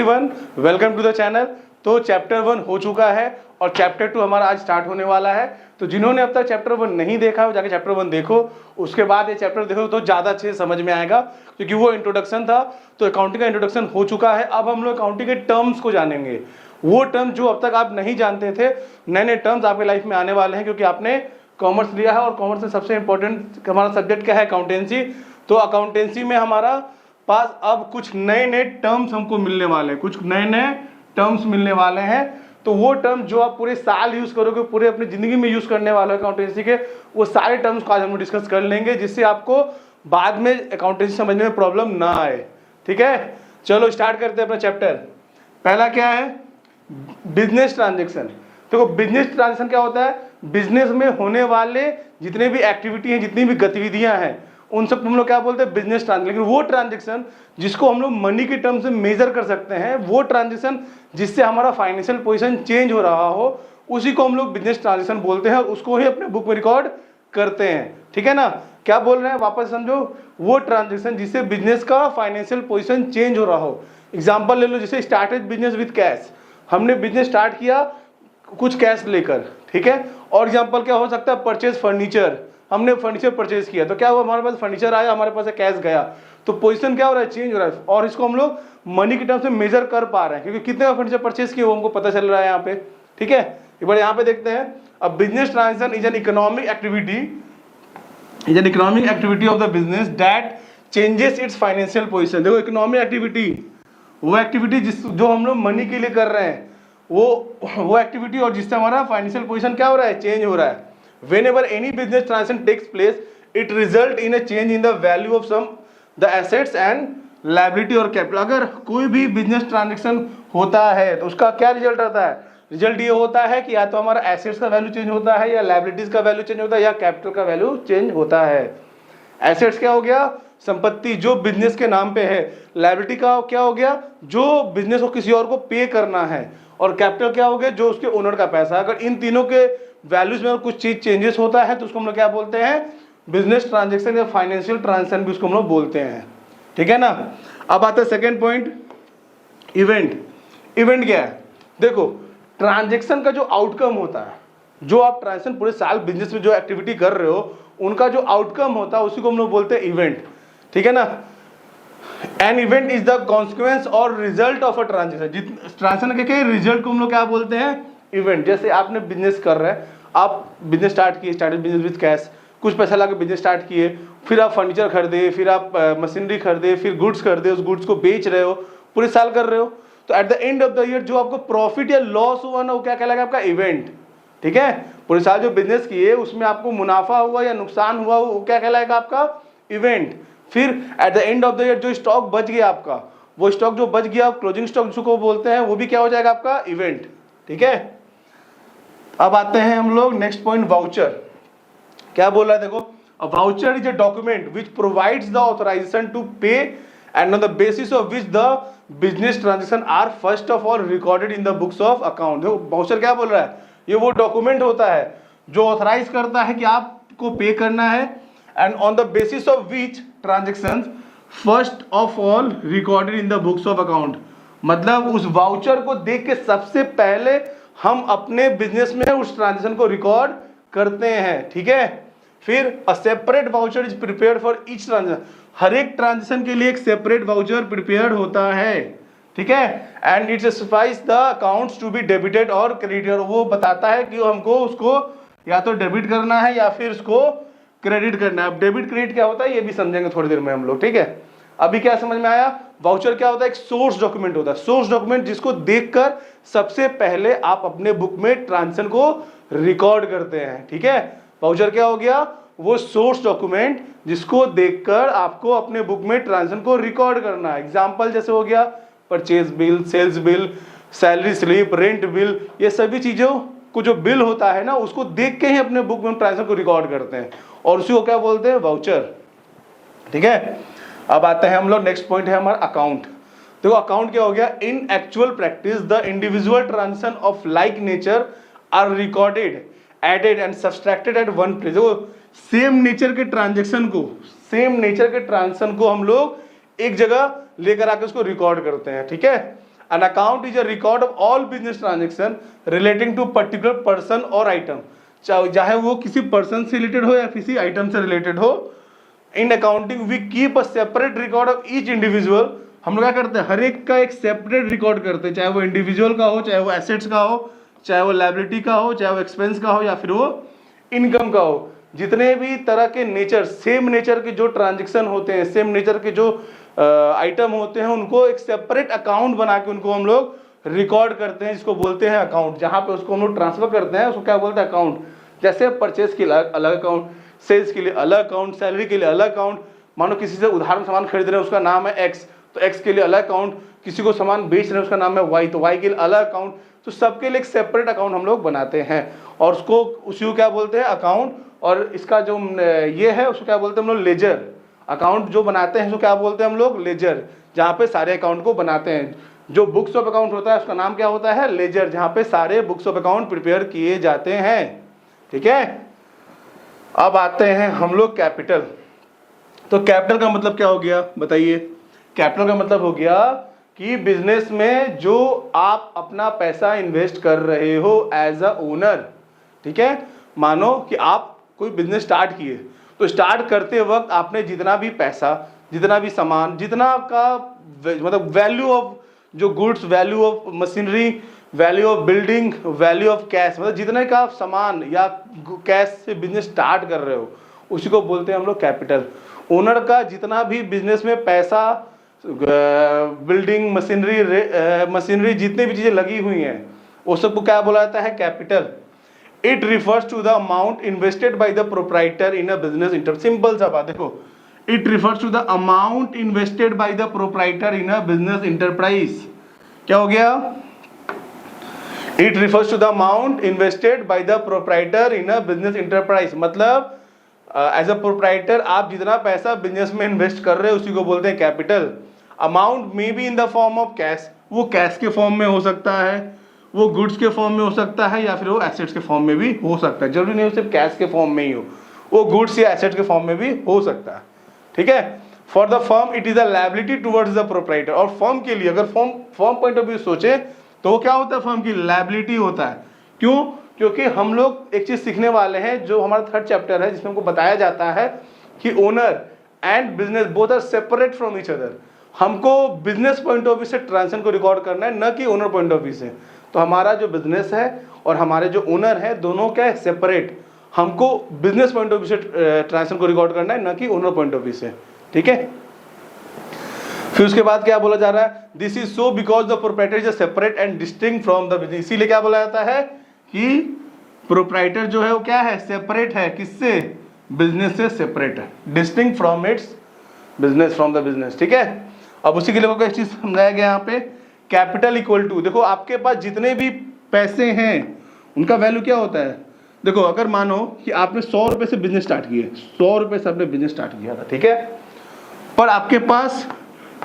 Everyone, welcome to the channel. तो chapter 1 हो चुका है और चैप्टर 2 हमारा आज स्टार्ट होने वाला है। तो जिन्होंने अब तक चैप्टर 1 नहीं देखा वो जाके चैप्टर 1 देखो, उसके बाद ये चैप्टर देखो तो ज़्यादा अच्छे से समझ में आएगा, क्योंकि वो इंट्रोडक्शन था। तो अकाउंटिंग का इंट्रोडक्शन हो चुका है। अब हम लोग अकाउंटिंग के टर्म्स को जानेंगे, वो टर्म जो अब तक आप नहीं जानते थे। नए नए टर्म्स आपके लाइफ में आने वाले हैं, क्योंकि आपने कॉमर्स लिया है और कॉमर्स में सबसे इंपॉर्टेंट हमारा सब्जेक्ट क्या है, अकाउंटेंसी। तो अकाउंटेंसी में हमारा पास अब कुछ नए नए टर्म्स हमको मिलने वाले हैं, कुछ नए नए टर्म्स मिलने वाले हैं। तो वो टर्म जो आप पूरे साल यूज करोगे, पूरे अपनी जिंदगी में यूज करने वाले हो अकाउंटेंसी के, वो सारे टर्म्स को आज हम डिस्कस कर लेंगे, जिससे आपको बाद में अकाउंटेंसी समझने में प्रॉब्लम ना आए। ठीक है, चलो स्टार्ट करते हैं अपना चैप्टर। पहला क्या है, बिजनेस ट्रांजेक्शन। देखो बिजनेस ट्रांजेक्शन क्या होता है, बिजनेस में होने वाले जितने भी एक्टिविटी हैं, जितनी भी गतिविधियां हैं, उन सब हम लोग क्या बोलते हैं, बिजनेस ट्रांजेक्शन। लेकिन वो ट्रांजेक्शन जिसको हम लोग मनी के टर्म्स में मेजर कर सकते हैं, वो ट्रांजेक्शन जिससे हमारा फाइनेंशियल पोजीशन चेंज हो रहा हो, उसी को हम लोग बिजनेस ट्रांजेक्शन बोलते हैं और उसको ही अपने बुक में रिकॉर्ड करते हैं। ठीक है ना, क्या बोल रहे हैं वापस समझो, वो ट्रांजेक्शन जिससे बिजनेस का फाइनेंशियल पोजीशन चेंज हो रहा हो। एग्जाम्पल ले लो, जैसे स्टार्टेड बिजनेस विद कैश, हमने बिजनेस स्टार्ट किया कुछ कैश लेकर। ठीक है, और एग्जाम्पल क्या हो सकता है, परचेज फर्नीचर, हमने फर्नीचर परचेज किया तो क्या हुआ, हमारे पास फर्नीचर आया, हमारे पास कैश गया, तो पोजीशन क्या हो रहा है, चेंज हो रहा है। और इसको हम लोग मनी के टर्म्स में मेजर कर पा रहे हैं, क्योंकि कितने का फर्नीचर परचेज किया वो हमको पता चल रहा है यहाँ पे। ठीक है, एक बार यहाँ पे देखते हैं। अब business transaction is an economic activity of the business that changes it's financial position. देखो इकोनॉमिक एक्टिविटी वो एक्टिविटी जो हम लोग मनी के लिए कर रहे हैं, वो एक्टिविटी और जिससे हमारा फाइनेंशियल पोजीशन क्या हो रहा है, चेंज हो रहा है। Whenever any business transaction takes place, it result in a change in the value of some the assets and liability और capital। अगर कोई भी बिजनेस ट्रांजेक्शन होता है तो उसका क्या रिजल्ट आता है, रिजल्ट ये होता है कि या तो हमारा एसेट्स का वैल्यू चेंज होता है, या लाइबिलिटीज का वैल्यू चेंज होता है, या कैपिटल का वैल्यू चेंज होता है। एसेट्स क्या हो गया, संपत्ति जो बिजनेस के नाम पे है। लाइबिलिटी का क्या हो गया, जो बिजनेस को किसी और को पे करना है। और कैपिटल क्या हो गया, जो उसके ओनर का पैसा। अगर इन तीनों के वैल्यूज में कुछ चीज चेंजेस होता है तो उसको हम लोग क्या बोलते हैं, बिजनेस ट्रांजेक्शन या फाइनेंशियल ट्रांजेक्शन भी उसको हम लोग बोलते हैं। ठीक है ना। अब आता है सेकेंड पॉइंट, इवेंट। इवेंट क्या है, देखो ट्रांजेक्शन का जो आउटकम होता है, जो आप ट्रांजेक्शन पूरे साल बिजनेस में जो एक्टिविटी कर रहे हो, उनका जो आउटकम होता है उसी को हम लोग बोलते हैं इवेंट। ठीक है ना। An event is the consequence और result of a transaction. Transaction के रिजल्ट को हम लोग क्या बोलते हैं, इवेंट। जैसे आपने बिजनेस कर रहे हैं, आप बिजनेस स्टार्ट किए, स्टार्टेड बिजनेस विद कैश, कुछ पैसा लाके बिजनेस स्टार्ट किए, फिर आप फर्नीचर खरीदे, फिर आप मशीनरी खरीदे, फिर गुड्स खरीदे, उस गुड्स को बेच रहे हो, पूरे साल कर रहे हो। तो eight the end of the year जो आपको प्रॉफिट या लॉस हुआ ना, वो क्या कहलाएगा, आपका इवेंट। ठीक है, पूरे साल जो बिजनेस किए उसमें आपको मुनाफा हुआ या नुकसान हुआ, वो क्या कहलाएगा, आपका इवेंट। फिर eight the end of the year जो स्टॉक बच गया आपका, वो स्टॉक जो बच गया, क्लोजिंग स्टॉक जिसको बोलते हैं, वो भी क्या हो जाएगा, आपका इवेंट। ठीक है, अब आते हैं हम लोग नेक्स्ट पॉइंट, वाउचर। क्या बोल रहा है, देखो a voucher is a document which provides the authorization to pay and on the basis of which the business transaction are first of all recorded in the books of account. देखो voucher क्या बोल रहा है, ये वो document होता है जो ऑथराइज करता है कि आपको पे करना है, and on the basis of which transactions first of all recorded in the books of account. मतलब उस वाउचर को देख के सबसे पहले हम अपने बिजनेस में उस ट्रांजेक्शन को रिकॉर्ड करते हैं। ठीक है, फिर a separate voucher is prepared for each transaction. हर एक ट्रांजेक्शन के लिए एक सेपरेट वाउचर प्रिपेयर्ड होता है। ठीक है, and it specifies the accounts to be debited और क्रेडिटेड। वो बताता है कि हमको उसको या तो डेबिट करना है या फिर उसको क्रेडिट करना है। अब डेबिट क्रेडिट क्या होता है ये भी समझेंगे थोड़ी देर में हम लोग। ठीक है, अभी क्या समझ में आया, वाउचर क्या होता है, एक सोर्स डॉक्यूमेंट होता है। सोर्स डॉक्यूमेंट जिसको देखकर सबसे पहले आप अपने बुक में ट्रांजेक्शन को रिकॉर्ड करते हैं। ठीक है, वाउचर क्या हो गया, वो सोर्स डॉक्यूमेंट जिसको देखकर आपको अपने बुक में ट्रांजेक्शन को रिकॉर्ड करना है। एग्जांपल जैसे हो गया purchase bill, sales bill, salary slip, rent bill, ये सभी चीजों को जो बिल होता है ना, उसको देख के ही अपने बुक में ट्रांजेक्शन को रिकॉर्ड करते हैं और उसी को क्या बोलते हैं, वाउचर। ठीक है, अब आते हैं हम लोग, नेक्स्ट पॉइंट है हमारा अकाउंट। देखो अकाउंट क्या हो गया, in actual practice the individual transaction of like nature are recorded, added and subtracted at one place. देखो सेम नेचर के ट्रांजेक्शन को हम लोग एक जगह लेकर आके उसको रिकॉर्ड करते हैं। ठीक है, an account is a record of all business transaction relating to particular person और आइटम, चाहे वो किसी पर्सन से रिलेटेड हो या किसी आइटम से रिलेटेड हो। In accounting we keep a separate record of each individual, हम लोग क्या करते हैं, हर एक का एक सेपरेट रिकॉर्ड करते हैं, चाहे वो इंडिविजुअल का हो, चाहे वो एसेट्स का हो, चाहे वो लायबिलिटी का हो, चाहे वो एक्सपेंस का हो, या फिर वो इनकम का हो। जितने भी तरह के नेचर, सेम नेचर के जो ट्रांजेक्शन होते हैं, सेम नेचर के जो आइटम होते हैं, उनको एक सेपरेट अकाउंट बना के उनको हम लोग रिकॉर्ड करते हैं, जिसको बोलते हैं अकाउंट। जहां पे उसको हम लोग ट्रांसफर करते हैं उसको क्या बोलते हैं, अकाउंट। जैसे परचेज के लिए अलग अकाउंट, सेल्स के लिए अलग अकाउंट, सैलरी के लिए अलग अकाउंट। मानो किसी से उधार सामान खरीद रहे हैं, उसका नाम है एक्स, तो एक्स के लिए अलग अकाउंट। किसी को सामान बेच रहे हैं, उसका नाम है वाई, तो वाई के लिए अलग अकाउंट। तो सबके लिए एक सेपरेट अकाउंट हम लोग बनाते हैं और उसको उसी को क्या बोलते हैं, अकाउंट। और इसका जो ये है उसको क्या बोलते हैं हम लोग, लेजर। अकाउंट जो बनाते हैं उसको क्या बोलते हैं हम लोग, लेजर, जहाँ पे सारे अकाउंट को बनाते हैं। जो बुक्स ऑफ अकाउंट होता है उसका नाम क्या होता है, लेजर, जहाँ पे सारे बुक्स ऑफ अकाउंट प्रिपेयर किए जाते हैं। ठीक है, अब आते हैं हम लोग कैपिटल। तो कैपिटल का मतलब क्या हो गया बताइए। कैपिटल का मतलब हो गया कि बिजनेस में जो आप अपना पैसा इन्वेस्ट कर रहे हो एज अ ओनर। ठीक है, मानो कि आप कोई बिजनेस स्टार्ट किए, तो स्टार्ट करते वक्त आपने जितना भी पैसा, जितना भी सामान, जितना का मतलब वैल्यू ऑफ जो goods, value of machinery, value of building, value of cash, मतलब जितने का आप सामान या कैश से बिजनेस स्टार्ट कर रहे हो उसी को बोलते हैं हम लोग कैपिटल। ओनर का जितना भी बिजनेस में पैसा, बिल्डिंग, मशीनरी जितनी भी चीजें लगी हुई हैं वो सबको क्या बोला जाता है, capital. It refers to the amount invested by the proprietor in a business inter, simple सा बात, देखो, it refers to the amount invested by the proprietor in a business enterprise. क्या हो गया, it refers to the amount invested by the proprietor in a business enterprise. मतलब as a proprietor आप जितना पैसा बिजनेस में इन्वेस्ट कर रहे हो उसी को बोलते हैं capital. Amount may be in the form of cash, वो कैश के फॉर्म में हो सकता है, वो गुड्स के फॉर्म में हो सकता है, या फिर वो एसेट्स के फॉर्म में भी हो सकता है। जरूरी नहीं हो सिर्फ कैश के फॉर्म में ही हो, वो गुड्स या एसेट्स के फॉर्म में भी हो सकता है। ठीक है, for the firm it is a liability towards the proprietor. और फर्म के लिए अगर फर्म पॉइंट ऑफ व्यू सोचे तो वो क्या होता है, फर्म की लायबिलिटी होता है। क्यों, क्योंकि हम लोग एक चीज सीखने वाले हैं जो हमारा 3rd चैप्टर है, जिसमें हमको बताया जाता है कि owner and business both are separate from each other. हमको बिजनेस पॉइंट ऑफ व्यू से ट्रांजेक्शन को रिकॉर्ड करना है, न कि ओनर पॉइंट ऑफ व्यू से। तो हमारा जो बिजनेस है और हमारे जो ओनर है दोनों क्या है, सेपरेट। हमको बिजनेस पॉइंट ऑफ व्यू से ट्रांजेक्शन को रिकॉर्ड करना है, न कि ओनर पॉइंट ऑफ व्यू से। ठीक है, फिर उसके बाद क्या बोला जा रहा है, this is so because the proprietor is separate and distinct from the business. इसीलिए क्या बोला जाता है कि प्रोप्राइटर जो है वो क्या है, सेपरेट है, किससे, बिजनेस से सेपरेट है, distinct from its business, from the business. ठीक है, अब उसी के लिए एक चीज समझाया गया यहाँ पे, कैपिटल इक्वल टू, देखो आपके पास जितने भी पैसे हैं उनका वैल्यू क्या होता है। देखो अगर मानो कि आपने 100 रुपए से बिजनेस स्टार्ट किया, 100 रुपए से आपने बिजनेस स्टार्ट किया था, ठीक है, पर आपके पास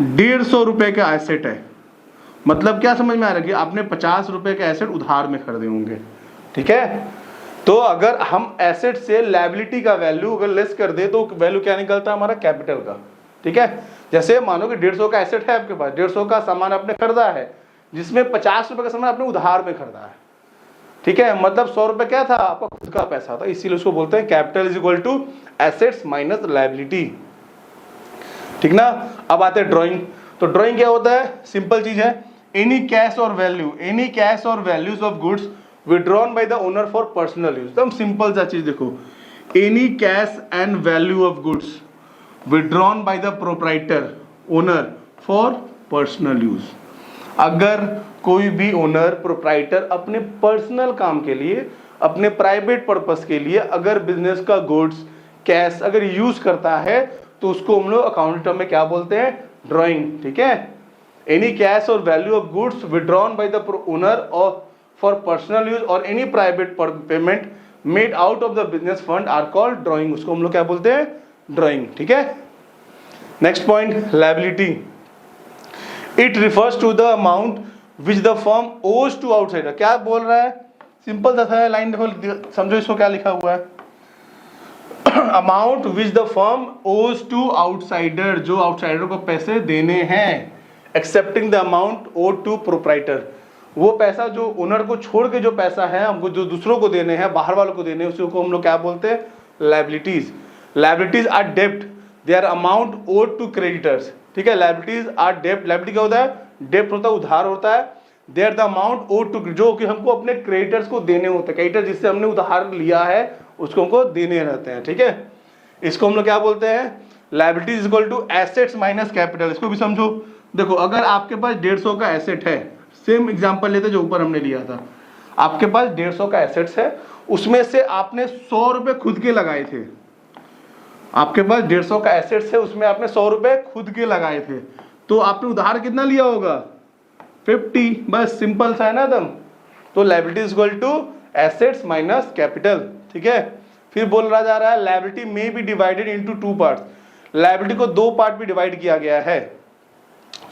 150 रुपए का एसेट है। मतलब क्या समझ में आ रहा है कि आपने 50 रुपए का एसेट उधार में खरीदे होंगे। ठीक है, तो अगर हम एसेट से लायबिलिटी का वैल्यू अगर लेस कर दे तो वैल्यू क्या निकलता है हमारा, कैपिटल का। ठीक है, जैसे मानो कि 150 का एसेट है आपके पास, 150 का सामान आपने खरीदा है, जिसमें 50 रुपए का सामान आपने उधार में खरीदा है। ठीक है, मतलब 100 रुपए क्या था, आपका खुद का पैसा था, इसीलिए उसको बोलते हैं capital is equal to assets minus liability. ठीक ना, अब आते हैं ड्राइंग। तो ड्राइंग क्या होता है, सिंपल चीज है, एनी कैश और वैल्यू, एनी कैश और values of goods withdrawn by the owner for personal use. एकदम सिंपल सा चीज, देखो, any cash and value of goods withdrawn by the proprietor owner for personal use. अगर कोई भी ओनर प्रोप्राइटर अपने पर्सनल काम के लिए, अपने प्राइवेट पर्पस के लिए अगर बिजनेस का गुड्स, कैश अगर यूज करता है तो उसको हम लोग अकाउंटिंग टर्म में क्या बोलते हैं, ड्राइंग। ठीक है, एनी कैश और value of goods withdrawn by the owner और फॉर पर्सनल यूज और any private payment made out of the business fund are called drawing. उसको हम लोग क्या बोलते हैं, ड्राइंग। ठीक है, next point, liability. It refers to the amount which the firm owes to outsider. क्या बोल रहा है, सिंपल सा है, लाइन देखो, समझो इसको क्या लिखा हुआ है, amount which the firm owes to outsider, जो आउटसाइडर को पैसे देने हैं, excepting the amount owed to proprietor, वो पैसा जो ओनर को छोड़ के जो पैसा है हमको जो दूसरों को देने हैं, बाहर वालों को देने हैं, उसको हम लोग क्या बोलते हैं, लायबिलिटीज। लायबिलिटीज आर डेब्ट, they are amount owed to creditors, ठीक है। लायबिलिटीज आर डेब्ट, लायबिलिटी क्या होता है, डेब्ट होता है, उधार होता है। They are the amount owed to, जो कि हमको अपने क्रेडिटर्स को देने होते हैं, क्रेडिटर जिससे हमने उधार लिया है उसको हमको देने रहते हैं, ठीक है। इसको हम लोग क्या बोलते हैं, liabilities is equal to assets minus capital. इसको भी समझो, देखो अगर आपके पास 150 का एसेट है, सेम एग्जांपल लेते जो ऊपर हमने लिया था, आपके पास 150 का एसेट्स है, उसमें से आपने 100 रुपए खुद के लगाए थे, आपके पास 150 का एसेट्स है, उसमें आपने 100 रुपए खुद के लगाए थे, तो आपने उधार कितना लिया होगा, 50, बस सिंपल सा है ना एकदम। तो liability is equal to assets minus capital, ठीक है। फिर बोल रहा जा रहा है लायबिलिटी में be divided into 2 parts, liability को 2 पार्ट में डिवाइड किया गया है।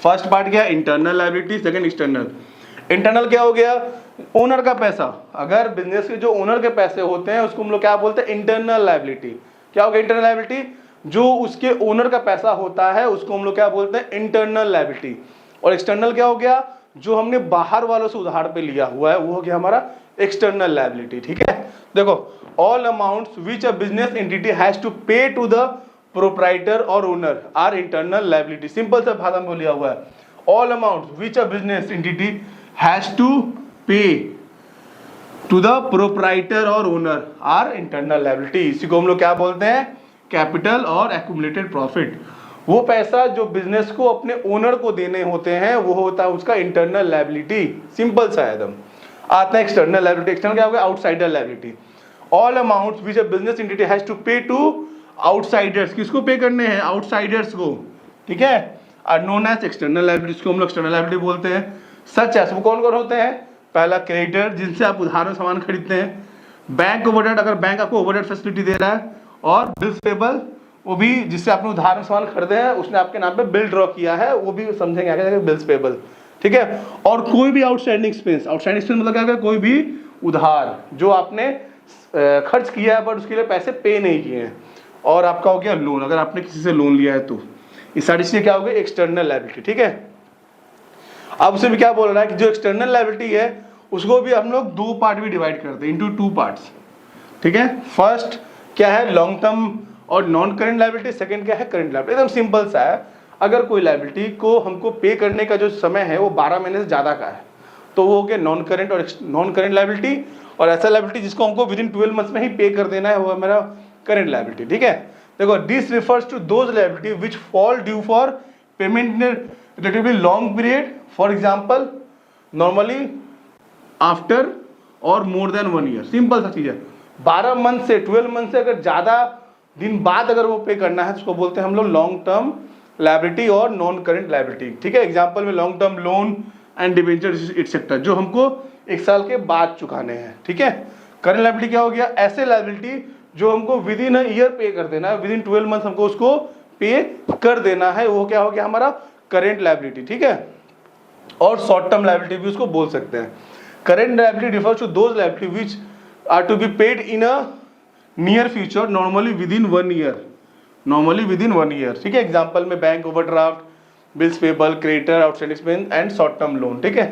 फर्स्ट पार्ट क्या, internal liability, second external. Internal क्या हो गया, ओनर का पैसा, अगर बिजनेस के जो ओनर के पैसे होते हैं उसको हम लोग क्या बोलते हैं, इंटरनल लायबिलिटी। क्या हो गया इंटरनल लायबिलिटी, जो उसके ओनर का पैसा होता है उसको हम लोग क्या बोलते हैं, इंटरनल लायबिलिटी। और एक्सटर्नल क्या हो गया, जो हमने बाहर वालों से उधार पे लिया हुआ है वो हो गया हमारा एक्सटर्नल लायबिलिटी, ठीक है। देखो all amounts which a business entity has to pay to the proprietor और owner are internal liability. Simple सा भाषा में लिया हुआ है, all amounts which a business entity has to pay to the proprietor और ओनर आर इंटरनल लायबिलिटी। इसी को हम लोग क्या बोलते हैं, कैपिटल और एक्यूमुलेटेड प्रॉफिट। वो पैसा जो बिजनेस को अपने ओनर को देने होते हैं वो होता है उसका इंटरनल लायबिलिटी, सिंपल सा है एकदम। आता है एक्सटर्नल लायबिलिटी, एक्सटर्नल क्या होगा, outsider liability. All amounts which a business entity has to pay to outsiders, किसको पे करने हैं, आउटसाइडर्स को, ठीक है, are known as external liability, इसको हम लोग एक्सटर्नल लायबिलिटी बोलते हैं। सच एस वो कौन कौन होते हैं, पहला क्रेडिटर जिनसे आप उधार में सामान खरीदते हैं, बैंक ओवरड्राफ्ट अगर बैंक आपको ओवरड्राफ्ट फैसिलिटी दे रहा है, और बिल्स पेबल वो भी जिससे आपने उधार में सामान खरीदे हैं उसने आपके नाम पे बिल ड्रॉ किया है, वो भी समझेंगे आगे बिल्स पेबल, ठीक है। और कोई भी आउटस्टैंडिंग एक्सपेंस, आउटस्टैंडिंग एक्सपेंस मतलब क्या, कोई भी उधार जो आपने खर्च किया है बट उसके लिए पैसे पे नहीं किए हैं। और आपका हो गया लोन, अगर आपने किसी से लोन लिया है तो इस सारी चीजें क्या हो गई, एक्सटर्नल लायबिलिटी, ठीक है। अब उसे भी क्या बोल रहा है कि जो एक्सटर्नल लायबिलिटी है उसको भी हम लोग 2 पार्ट में डिवाइड करते हैं, इनटू 2 पार्ट्स, ठीक है। फर्स्ट क्या है, लॉन्ग टर्म और नॉन करेंट लायबिलिटी, सेकंड क्या है, करेंट लायबिलिटी। एकदम सिंपल सा है, अगर कोई लायबिलिटी को हमको पे करने का जो समय है वो 12 महीने से ज्यादा का है तो वो हो गया नॉन करेंट और नॉन करेंट लायबिलिटी। और ऐसा लायबिलिटी जिसको हमको विद इन 12 मंथ्स में ही पे कर देना है वो है मेरा करेंट लायबिलिटी, ठीक है। देखो this refers to those liability which fall due for payment in relatively long period, for example normally after और मोर देन 1 ईयर। सिंपल सा चीज है, 12 मंथ से 12 मंथ से अगर ज्यादा दिन बाद अगर वो पे करना है तो उसको बोलते हैं हम लोग लॉन्ग टर्म लायबिलिटी और नॉन करेंट लायबिलिटी, ठीक है। एग्जांपल में long term loan and debenture etcetera जो हमको 1 साल के बाद चुकाने हैं, ठीक है। करेंट लायबिलिटी क्या हो गया, ऐसे लायबिलिटी जो हमको विद इन अ ईयर पे कर देना है, विद इन 12 मंथ हमको उसको पे कर देना है, वो क्या हो गया हमारा करेंट लायबिलिटी, ठीक है। और शॉर्ट टर्म लायबिलिटी भी उसको बोल सकते हैं। Current liability refers to those liability which are to be paid in a near future, normally within 1 year, normally within 1 year, ठीक है। एग्जांपल में bank overdraft, bills payable, creditor, outstanding expense and short term loan, ठीक है।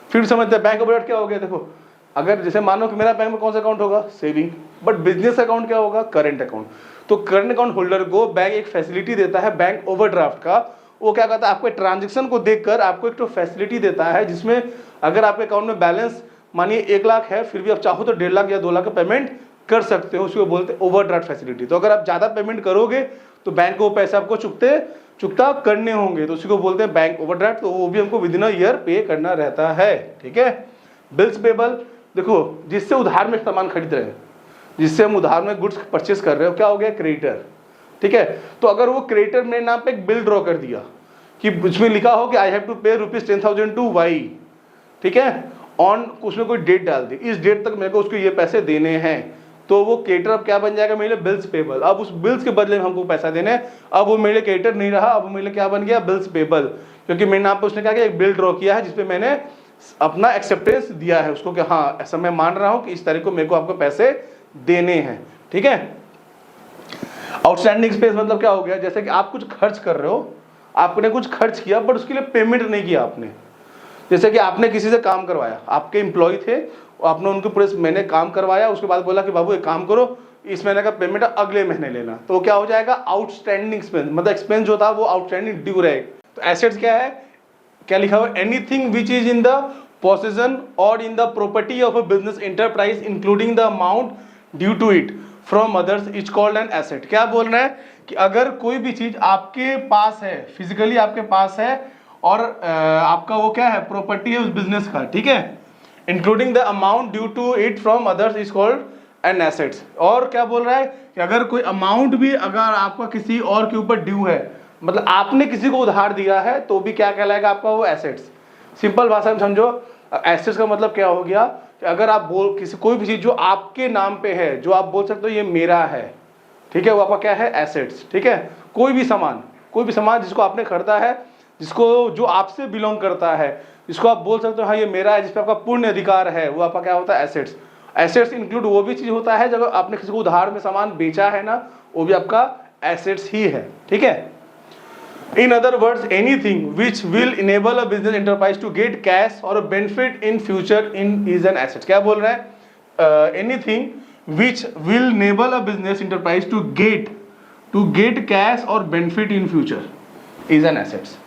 फिर समझते हैं bank overdraft क्या हो गया। देखो अगर जैसे मानो कि मेरा बैंक में कौन सा अकाउंट होगा, सेविंग, बट बिजनेस अकाउंट क्या होगा, करंट अकाउंट। तो करंट अकाउंट होल्डर को बैंक एक फैसिलिटी देता है बैंक ओवरड्राफ्ट का, वो क्या कहता है आपके ट्रांजेक्शन को देखकर आपको एक तो फैसिलिटी देता है जिसमें अगर आपके अकाउंट में बैलेंस मानिए 1 लाख है फिर भी आप चाहो तो 1.5 लाख या 2 लाख का पेमेंट कर सकते हो, उसको बोलते हैं ओवरड्राफ्ट फैसिलिटी। तो अगर आप ज्यादा पेमेंट करोगे तो बैंक को पैसे आपको चुकता करने होंगे, तो उसी को बोलते हैं बैंक ओवरड्राफ्ट। तो वो भी हमको विद इन अ ईयर पे करना रहता है, ठीक है। बिल्स पेबल, देखो जिससे उधार में सामान खरीद रहे हैं, जिससे हम उधार में गुड्स परचेस कर रहे हो, क्या हो गया क्रेडिटर, ठीक है। तो अगर वो क्रेडिटर मेरे नाम पे एक बिल ड्रॉ कर दिया कि उसमें लिखा हो कि आई हैव टू पे ₹10,000 टू वाई, ठीक है, ऑन उसमें कोई डेट डाल दी, इस डेट तक मेरे को उसको ये पैसे देने हैं, तो वो क्रेडिटर अब क्या बन जाएगा मेरे लिए बिल्स पेबल। अब उस बिल्स के बदले में हमको पैसा देने, अब वो मेरे लिए क्रेडिटर नहीं रहा, अब मेरे लिए क्या बन गया बिल्स पेबल, क्योंकि मेरे नाम पे उसने क्या किया एक बिल ड्रॉ किया है जिसपे मैंने अपना एक्सेप्टेंस दिया है उसको कि हाँ ऐसा मैं मान रहा हूं कि इस तारीख को मेरे को आपको पैसे देने हैं, ठीक है। आउटस्टैंडिंग एक्सपेंस मतलब क्या हो गया, जैसे कि आप कुछ खर्च कर रहे हो, आपने कुछ खर्च किया बट उसके लिए पेमेंट नहीं किया आपने। जैसे कि आपने किसी से काम करवाया, आपके एम्प्लॉय थे, आपने उनको पूरे महीने काम करवाया, उसके बाद बोला कि बाबू एक काम करो, इस महीने का पेमेंट अगले महीने लेना, तो क्या हो जाएगा, आउटस्टैंडिंग एक्सपेंस, मतलब एक्सपेंस जो था वो आउटस्टैंडिंग ड्यू रहेगा। तो एसेट्स क्या है, क्या लिखा हुआ, anything which is in the possession or in the property of a business enterprise including the amount due to it from others is called an asset. क्या बोल रहा है कि अगर कोई भी चीज आपके पास है, फिजिकली आपके पास है, और आपका वो क्या है, प्रॉपर्टी है उस बिजनेस का, ठीक है, including the amount due to it from others is called an assets. और क्या बोल रहा है कि अगर कोई अमाउंट भी अगर आपका किसी और के ऊपर ड्यू है, मतलब आपने किसी को उधार दिया है, तो भी क्या कहलाएगा आपका, वो एसेट्स। सिंपल भाषा में समझो, एसेट्स का मतलब क्या हो गया कि अगर आप बोल किसी कोई भी चीज जो आपके नाम पे है, जो आप बोल सकते हो ये मेरा है, ठीक है, वो आपका क्या है, एसेट्स, ठीक है। कोई भी सामान जिसको आपने खरीदा है, जिसको जो आपसे बिलोंग करता है, जिसको आप बोल सकते हो हाँ ये मेरा है, जिस पर आपका पूर्ण अधिकार है, वो आपका क्या होता है, एसेट्स। एसेट्स इंक्लूड वो भी चीज होता है जब आपने किसी को उधार में सामान बेचा है ना, वो भी आपका एसेट्स ही है, ठीक है। In other words, anything which will enable a business enterprise to get cash or a benefit in future is an asset. क्या बोल रहा है, anything which will enable a business enterprise to get cash or benefit in future is an assets.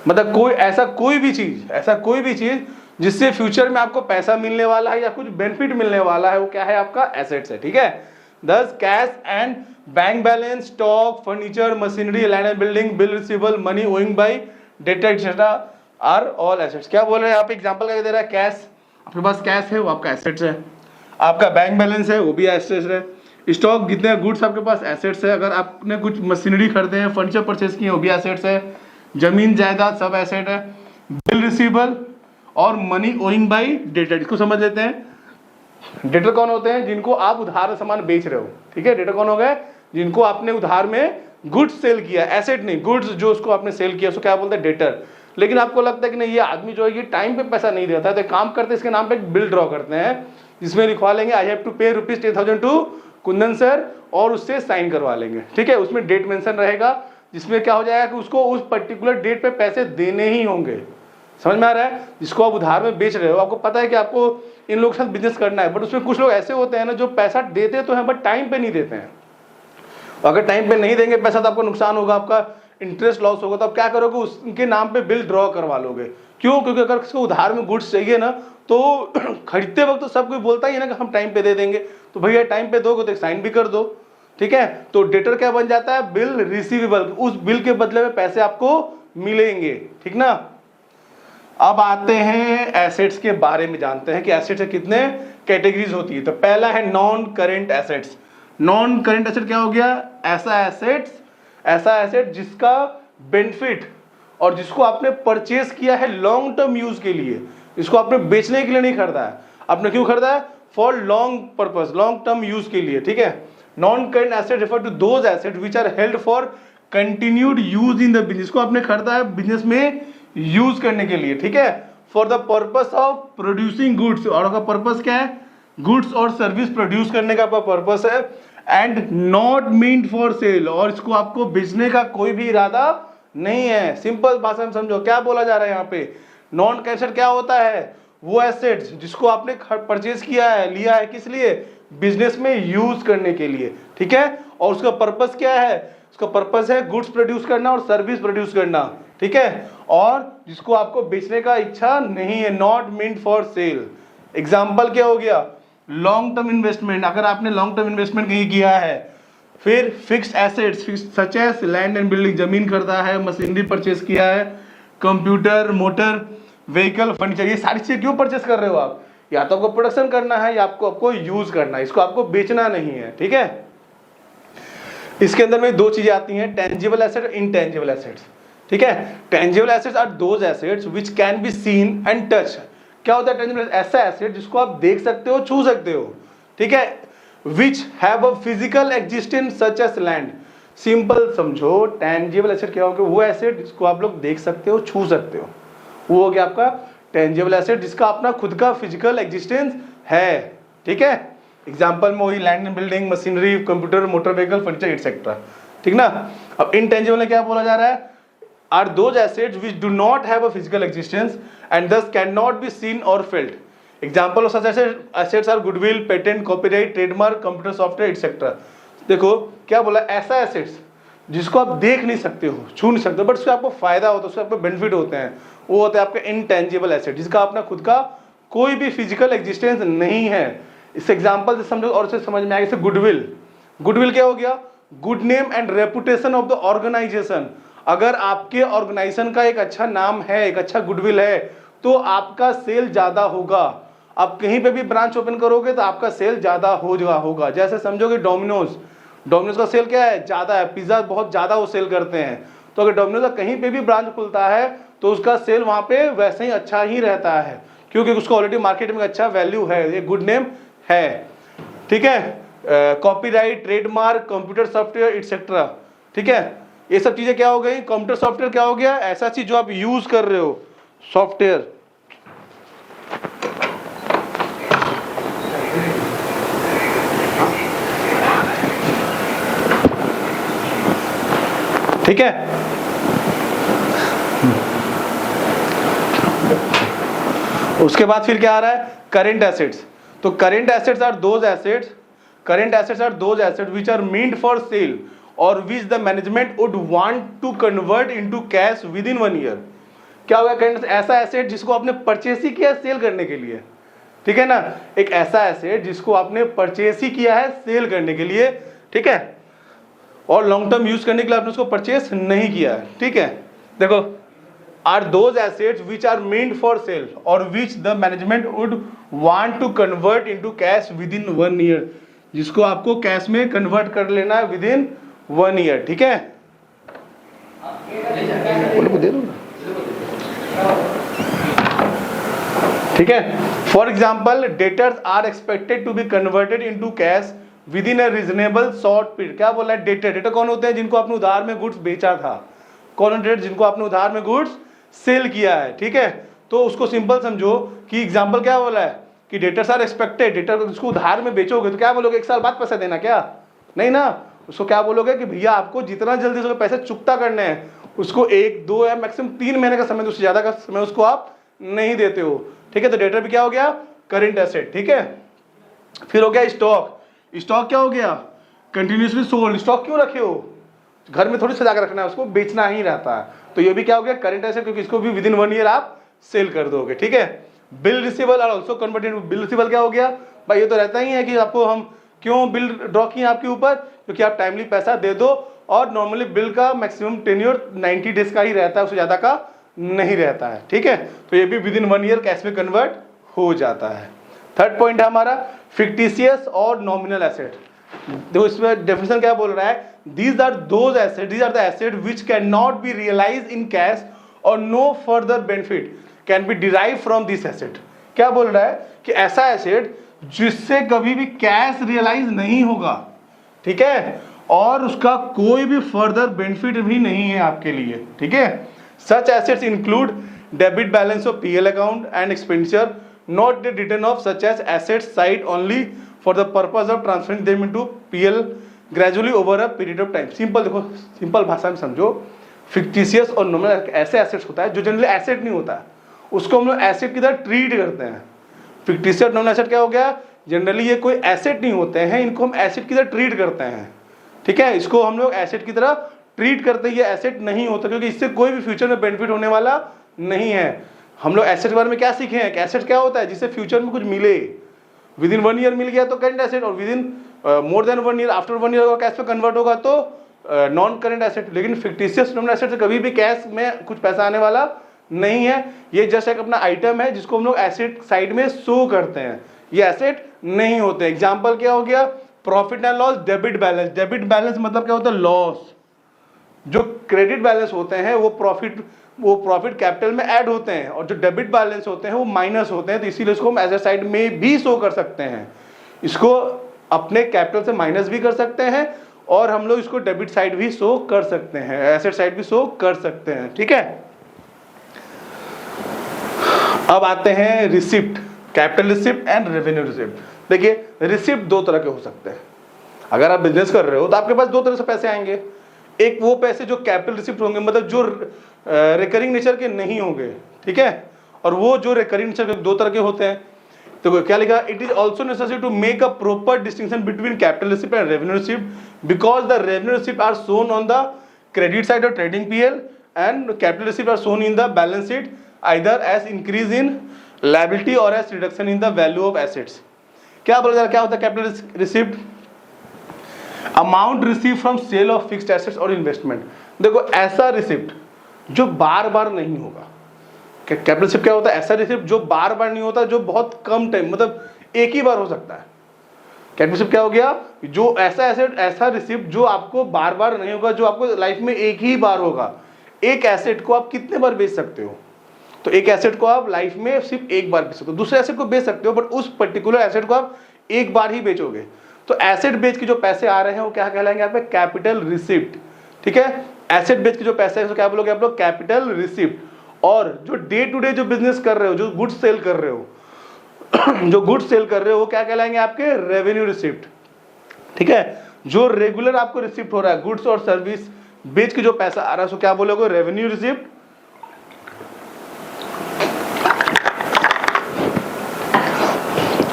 मतलब ऐसा कोई भी चीज जिससे फ्यूचर में आपको पैसा मिलने वाला है या कुछ बेनिफिट मिलने वाला है, वो क्या है, आपका एसेट्स है, ठीक है। Thus cash and bank balance, stock, furniture, machinery, land and building, bill receivable, money owing by debtor etc. are all assets. क्या बोल रहे हैं, आप एग्जांपल क्या दे रहा है, कैश, आपके पास कैश है वो आपका एसेट्स है, आपका बैंक बैलेंस है वो भी एसेट्स है, स्टॉक जितने गुड्स आपके पास एसेट्स है, अगर आपने कुछ मशीनरी खरीदे हैं, फर्नीचर परचेस किए वो भी एसेट्स है, जमीन जायदाद सब एसेट है, बिल रिसीवेबल और मनी ओइंग बाई डेटर। इसको समझ लेते हैं। डेटर कौन होते हैं, जिनको आप उधार सामान बेच रहे हो, ठीक है। डेटर कौन हो गए, जिनको आपने उधार में गुड्स सेल किया, एसेट नहीं, गुड्स जो उसको आपने सेल किया, उसको क्या बोलते हैं, डेटर। लेकिन आपको लगता है कि नहीं ये आदमी जो है ये टाइम पे पैसा नहीं देता है, तो काम करते हैं इसके नाम पे एक बिल ड्रॉ करते हैं, जिसमें लिखवा लेंगे आई हैव टू पे ₹10,000 टू कुंदन सर, और उससे साइन करवा लेंगे, ठीक है। उसमें डेट मेंशन रहेगा, जिसमें क्या हो जाएगा कि उसको उस पर्टिकुलर डेट पे पैसे देने ही होंगे। समझ में आ रहा है, जिसको आप उधार में बेच रहे हो, आपको पता है कि आपको इन लोगों के साथ बिजनेस करना है, बट उसमें कुछ लोग ऐसे होते हैं ना जो पैसा देते तो हैं बट टाइम पे नहीं देते हैं। अगर टाइम पे नहीं देंगे पैसा तो आपको नुकसान होगा, आपका इंटरेस्ट लॉस होगा, तो आप क्या करोगे, उनके नाम पे बिल ड्रॉ करवा लोगे। क्यों, क्योंकि अगर किसी को उधार में गुड्स चाहिए ना, तो खरीदते वक्त तो सब कोई बोलता ही है ना कि हम टाइम पे दे देंगे, तो भैया टाइम पे दोगे तो साइन भी कर दो, ठीक है। तो डेटर क्या बन जाता है, बिल रिसीवेबल, उस बिल के बदले में पैसे आपको मिलेंगे, ठीक ना। अब आते हैं एसेट्स के बारे में, जानते हैं कि एसेट्स के कितने कैटेगरीज होती है। तो पहला है non current assets. Non current asset क्या हो गया, ऐसा एसेट जिसका बेनिफिट और जिसको आपने परचेज किया है लॉन्ग टर्म यूज के लिए, इसको आपने बेचने के लिए नहीं खरीदा है, आपने क्यों खरीदा है, for long purpose, long term use के लिए, ठीक है। Non current asset refer to those asset which are held for continued use in the business, को आपने खरीदा है बिजनेस में यूज करने के लिए, ठीक है, for the purpose of producing goods, और आपका पर्पस क्या है, गुड्स और सर्विस प्रोड्यूस करने का आपका पर्पस है, and not meant for sale, और इसको आपको बेचने का कोई भी इरादा नहीं है। सिंपल भाषा में समझो क्या बोला जा रहा है यहाँ पे। नॉन कैश क्या होता है, वो एसेट्स जिसको आपने परचेज किया है, लिया है, किस लिए, बिजनेस में यूज करने के लिए, ठीक है, और उसका पर्पस क्या है, उसका पर्पस है गुड्स प्रोड्यूस करना और सर्विस प्रोड्यूस करना, ठीक है, और जिसको आपको बेचने का इच्छा नहीं है, not meant for sale. Example क्या हो गया, लॉन्ग टर्म इन्वेस्टमेंट, अगर आपने लॉन्ग टर्म इन्वेस्टमेंट कहीं किया है, फिर fixed assets such as land and building, जमीन खरीदा है, मशीनरी परचेज किया है, कंप्यूटर, मोटर व्हीकल, फर्नीचर, ये सारी चीजें क्यों परचेस कर रहे हो आप, या तो आपको प्रोडक्शन करना है या आपको यूज करना है, इसको आपको बेचना नहीं है, ठीक है। इसके अंदर में दो चीजें आती हैं, टेंजिबल एसेट और इनटेंजिबल एसेट्स, ठीक है। Tangible assets are those assets which can be seen and touch. क्या होता है टेंजिबल, ऐसा एसेट जिसको आप देख सकते हो, छू सकते हो, ठीक है, which have a physical existence such as land. Simple समझो, टेंजिबल एसेट क्या होगा, वो एसेट जिसको आप लोग देख सकते हो, छू सकते हो, वो हो गया आपका टेंजिबल एसेट, जिसका अपना खुद का फिजिकल एग्जिस्टेंस है, ठीक है। एग्जांपल में वही land and building, machinery, computer, motor vehicle, furniture etcetera, ठीक ना। अब इनटेंजिबल में क्या बोला जा रहा है, are those assets which do not have a physical existence and thus can not be seen और felt. Example of such assets are goodwill, patent, copyright, trademark, computer software etcetera. देखो क्या बोला, ऐसा एसेट्स जिसको आप देख नहीं सकते हो, छू नहीं सकते, बट उससे आपको फायदा होता है, उससे आपको बेनिफिट होते हैं, वो होता है आपका इंटेंजिबल एसेट, जिसका अपना खुद का कोई भी फिजिकल एग्जिस्टेंस नहीं है। इस एग्जांपल से समझो और से समझ में आएगा। जैसे गुडविल, गुडविल क्या हो गया, good name and reputation of the organisation. अगर आपके ऑर्गेनाइजेशन का एक अच्छा नाम है, एक अच्छा गुडविल है, तो आपका सेल ज्यादा होगा। आप कहीं पे भी ब्रांच ओपन करोगे तो आपका सेल ज्यादा होगा। जैसे समझोगे डोमिनोज, डोमिनोज का सेल क्या है, ज्यादा है, पिज्जा बहुत ज्यादा वो सेल करते हैं, तो अगर डोमिनोज का कहीं पे भी ब्रांच खुलता है तो उसका सेल वहां पे वैसे ही अच्छा ही रहता है, क्योंकि उसको ऑलरेडी मार्केट में अच्छा वैल्यू है, ये गुड नेम है। ठीक है, copyright, trademark, computer software etcetera. ठीक है, ये सब चीजें क्या हो गई, कंप्यूटर सॉफ्टवेयर क्या हो गया, ऐसा चीज जो आप यूज कर रहे हो, सॉफ्टवेयर। ठीक है, उसके बाद फिर क्या आ रहा है, करेंट एसेट्स। तो current assets are those assets, current assets are those assets which are meant for sale और which the management would want to convert into cash within 1 year. क्या होगा करेंट, ऐसा एसेट जिसको आपने purchase ही किया cell करने के लिए। ठीक है ना, एक ऐसा एसेट जिसको आपने परचेस ही किया है सेल करने के लिए। ठीक है, और लॉन्ग टर्म यूज करने के लिए आपने उसको परचेस नहीं किया है। ठीक है, देखो, are those assets which are meant for sale और which the management would want to convert into cash within 1 year, जिसको आपको कैश में कन्वर्ट कर लेना है विद इन 1 ईयर। ठीक है, दे दो ना। ठीक है, for example debtors are expected to be converted into cash within a reasonable short period. क्या बोला है, डेटर, डेटर कौन होते हैं, जिनको आपने उधार में गुड्स बेचा था। कौन डेटर, जिनको आपने उधार में गुड्स सेल किया है। ठीक है, तो उसको सिंपल समझो कि एग्जांपल क्या बोला है कि डेटर्स आर एक्सपेक्टेड, डेटर जिसको उधार में बेचोगे तो क्या बोलोगे, 1 साल बाद पैसा देना, क्या नहीं ना, उसको क्या बोलोगे कि भैया आपको जितना जल्दी से पैसे चुकता करने हैं, उसको 1, 2 या मैक्सिमम 3 महीने का समय, उससे ज्यादा का समय उसको आप नहीं देते हो। ठीक है, तो डेटर भी क्या हो गया, करेंट एसेट। ठीक है, फिर हो गया स्टॉक। स्टॉक क्या हो गया, कंटिन्यूसली सोल्ड। स्टॉक क्यों रखे हो, घर में थोड़ी सजा कर रखना है, उसको बेचना ही रहता है, तो ये भी क्या हो गया, करेंट एसेट, क्योंकि इसको भी विद इन 1 ईयर आप सेल कर दोगे। ठीक है, bill receivable are also converted. Bill receivable क्या हो गया भाई, ये तो रहता ही है कि आपको हम क्यों बिल ड्रॉ किए आपके ऊपर, क्योंकि आप टाइमली पैसा दे दो, और नॉर्मली बिल का मैक्सिमम टेन्योर 90 डेज का ही रहता है, उससे ज्यादा का नहीं रहता है। ठीक है, तो ये भी विद इन 1 ईयर कैश में कन्वर्ट हो जाता है। थर्ड पॉइंट है हमारा फिक्टिशियस और नॉमिनल एसेट। देखो इसमें डेफिनेशन क्या बोल रहा है, these are those asset, these are the asset which can not be realize in cash और no further benefit can be derive from this asset. क्या बोल रहा है कि ऐसा एसेट जिससे कभी भी कैश रियलाइज नहीं होगा, ठीक है, और उसका कोई भी फर्दर बेनिफिट भी नहीं है आपके लिए। ठीक है, सच assets include debit balance of PL account and expenditure not the return of such as assets side only for the purpose of transferring them into PL gradually over a period of time। Simple देखो, simple भाषा में समझो, fictitious और nominal ऐसे assets होता है जो generally asset नहीं होता, उसको हम लोग एसेट की तरह ट्रीट करते हैं। फिक्टिशियस नॉमिनल एसेट क्या हो गया, जनरली ये कोई एसेट नहीं होते हैं, इनको हम एसेट की तरह ट्रीट करते हैं। ठीक है, इसको हम लोग एसेट की तरह ट्रीट करते हैं, ये एसेट नहीं होता, क्योंकि इससे कोई भी फ्यूचर में बेनिफिट होने वाला नहीं है। हम लोग एसेट के बारे में क्या सीखे हैं, एसेट क्या होता है, जिससे फ्यूचर में कुछ मिले, विद इन 1 ईयर मिल गया तो करेंट एसेट, और with in more than 1 year, after 1 year अगर कैश में कन्वर्ट होगा तो नॉन करेंट एसेट। लेकिन फिक्टिशियस नॉमिनल एसेट से कभी भी कैश में कुछ पैसा आने वाला नहीं है, ये जस्ट एक अपना आइटम है जिसको हम लोग एसेट साइड में शो करते हैं, ये एसेट नहीं होते। एग्जाम्पल क्या हो गया, profit and loss, debit balance. Debit balance मतलब क्या होता है, लॉस। जो क्रेडिट बैलेंस होते हैं वो प्रॉफिट कैपिटल में ऐड होते हैं, और जो डेबिट बैलेंस होते हैं वो माइनस होते हैं, तो इसीलिए इसको हम एसेट साइड में भी शो कर सकते हैं। इसको अपने कैपिटल से माइनस भी कर सकते हैं, और हम लोग इसको डेबिट साइड भी शो कर सकते हैं, एसेट साइड भी शो कर सकते हैं। ठीक है, अब आते हैं receipt, capital receipt and revenue receipt. देखिए रिसिप्ट 2 तरह के हो सकते हैं। अगर आप बिजनेस कर रहे हो तो आपके पास 2 तरह से पैसे आएंगे, एक वो पैसे जो कैपिटल रिसिप्ट होंगे, मतलब जो रिकरिंग नेचर के नहीं होंगे, ठीक है, और वो जो रिकरिंग नेचर के दो तरह के होते हैं। तो क्या लिखा, it is also necessary to make a proper distinction between capital receipt and revenue receipt because the revenue receipt are shown on the credit side of trading PL and capital receipt are shown in the balance sheet either as increase in liability or as reduction in the value of assets. क्या बोला जा रहा है, क्या होता है capital receipt? Amount receive from sale of fixed assets और investment. देखो ऐसा रिसिप्ट जो बार बार नहीं होगा, कैपिटल रिसिप्ट क्या होता है? ऐसा रिसिप्ट जो बार बार नहीं होता, जो बहुत कम टाइम, मतलब एक ही बार हो सकता है। कैपिटल रिसिप्ट क्या हो गया? जो ऐसा एसेट, ऐसा रिसिप्ट जो आपको बार बार नहीं होगा, जो आपको लाइफ में एक ही बार होगा। एक एसेट को आप कितने बार बेच सकते हो? तो एक एसेट को आप लाइफ में सिर्फ एक बार बेच सकते हो। दूसरे एसेट को बेच सकते हो, बट उस पर्टिकुलर एसेट को आप एक बार ही बेचोगे। तो एसेट बेच के जो पैसे आ रहे हैं वो क्या कहलाएंगे यहाँ पे? Capital receipt. ठीक है, एसेट बेच के जो पैसे हैं तो क्या बोलोगे आप लोग? Capital receipt. और जो डे टू डे जो बिजनेस कर रहे हो, जो गुड्स सेल कर रहे हो जो गुड्स सेल कर रहे हो वो क्या कहलाएंगे? आपके रेवेन्यू रिसिप्ट। ठीक है, जो रेगुलर आपको रिसिप्ट हो रहा है, गुड्स और सर्विस बेच के जो पैसा आ रहा है उसको क्या बोलोगे? Revenue receipt.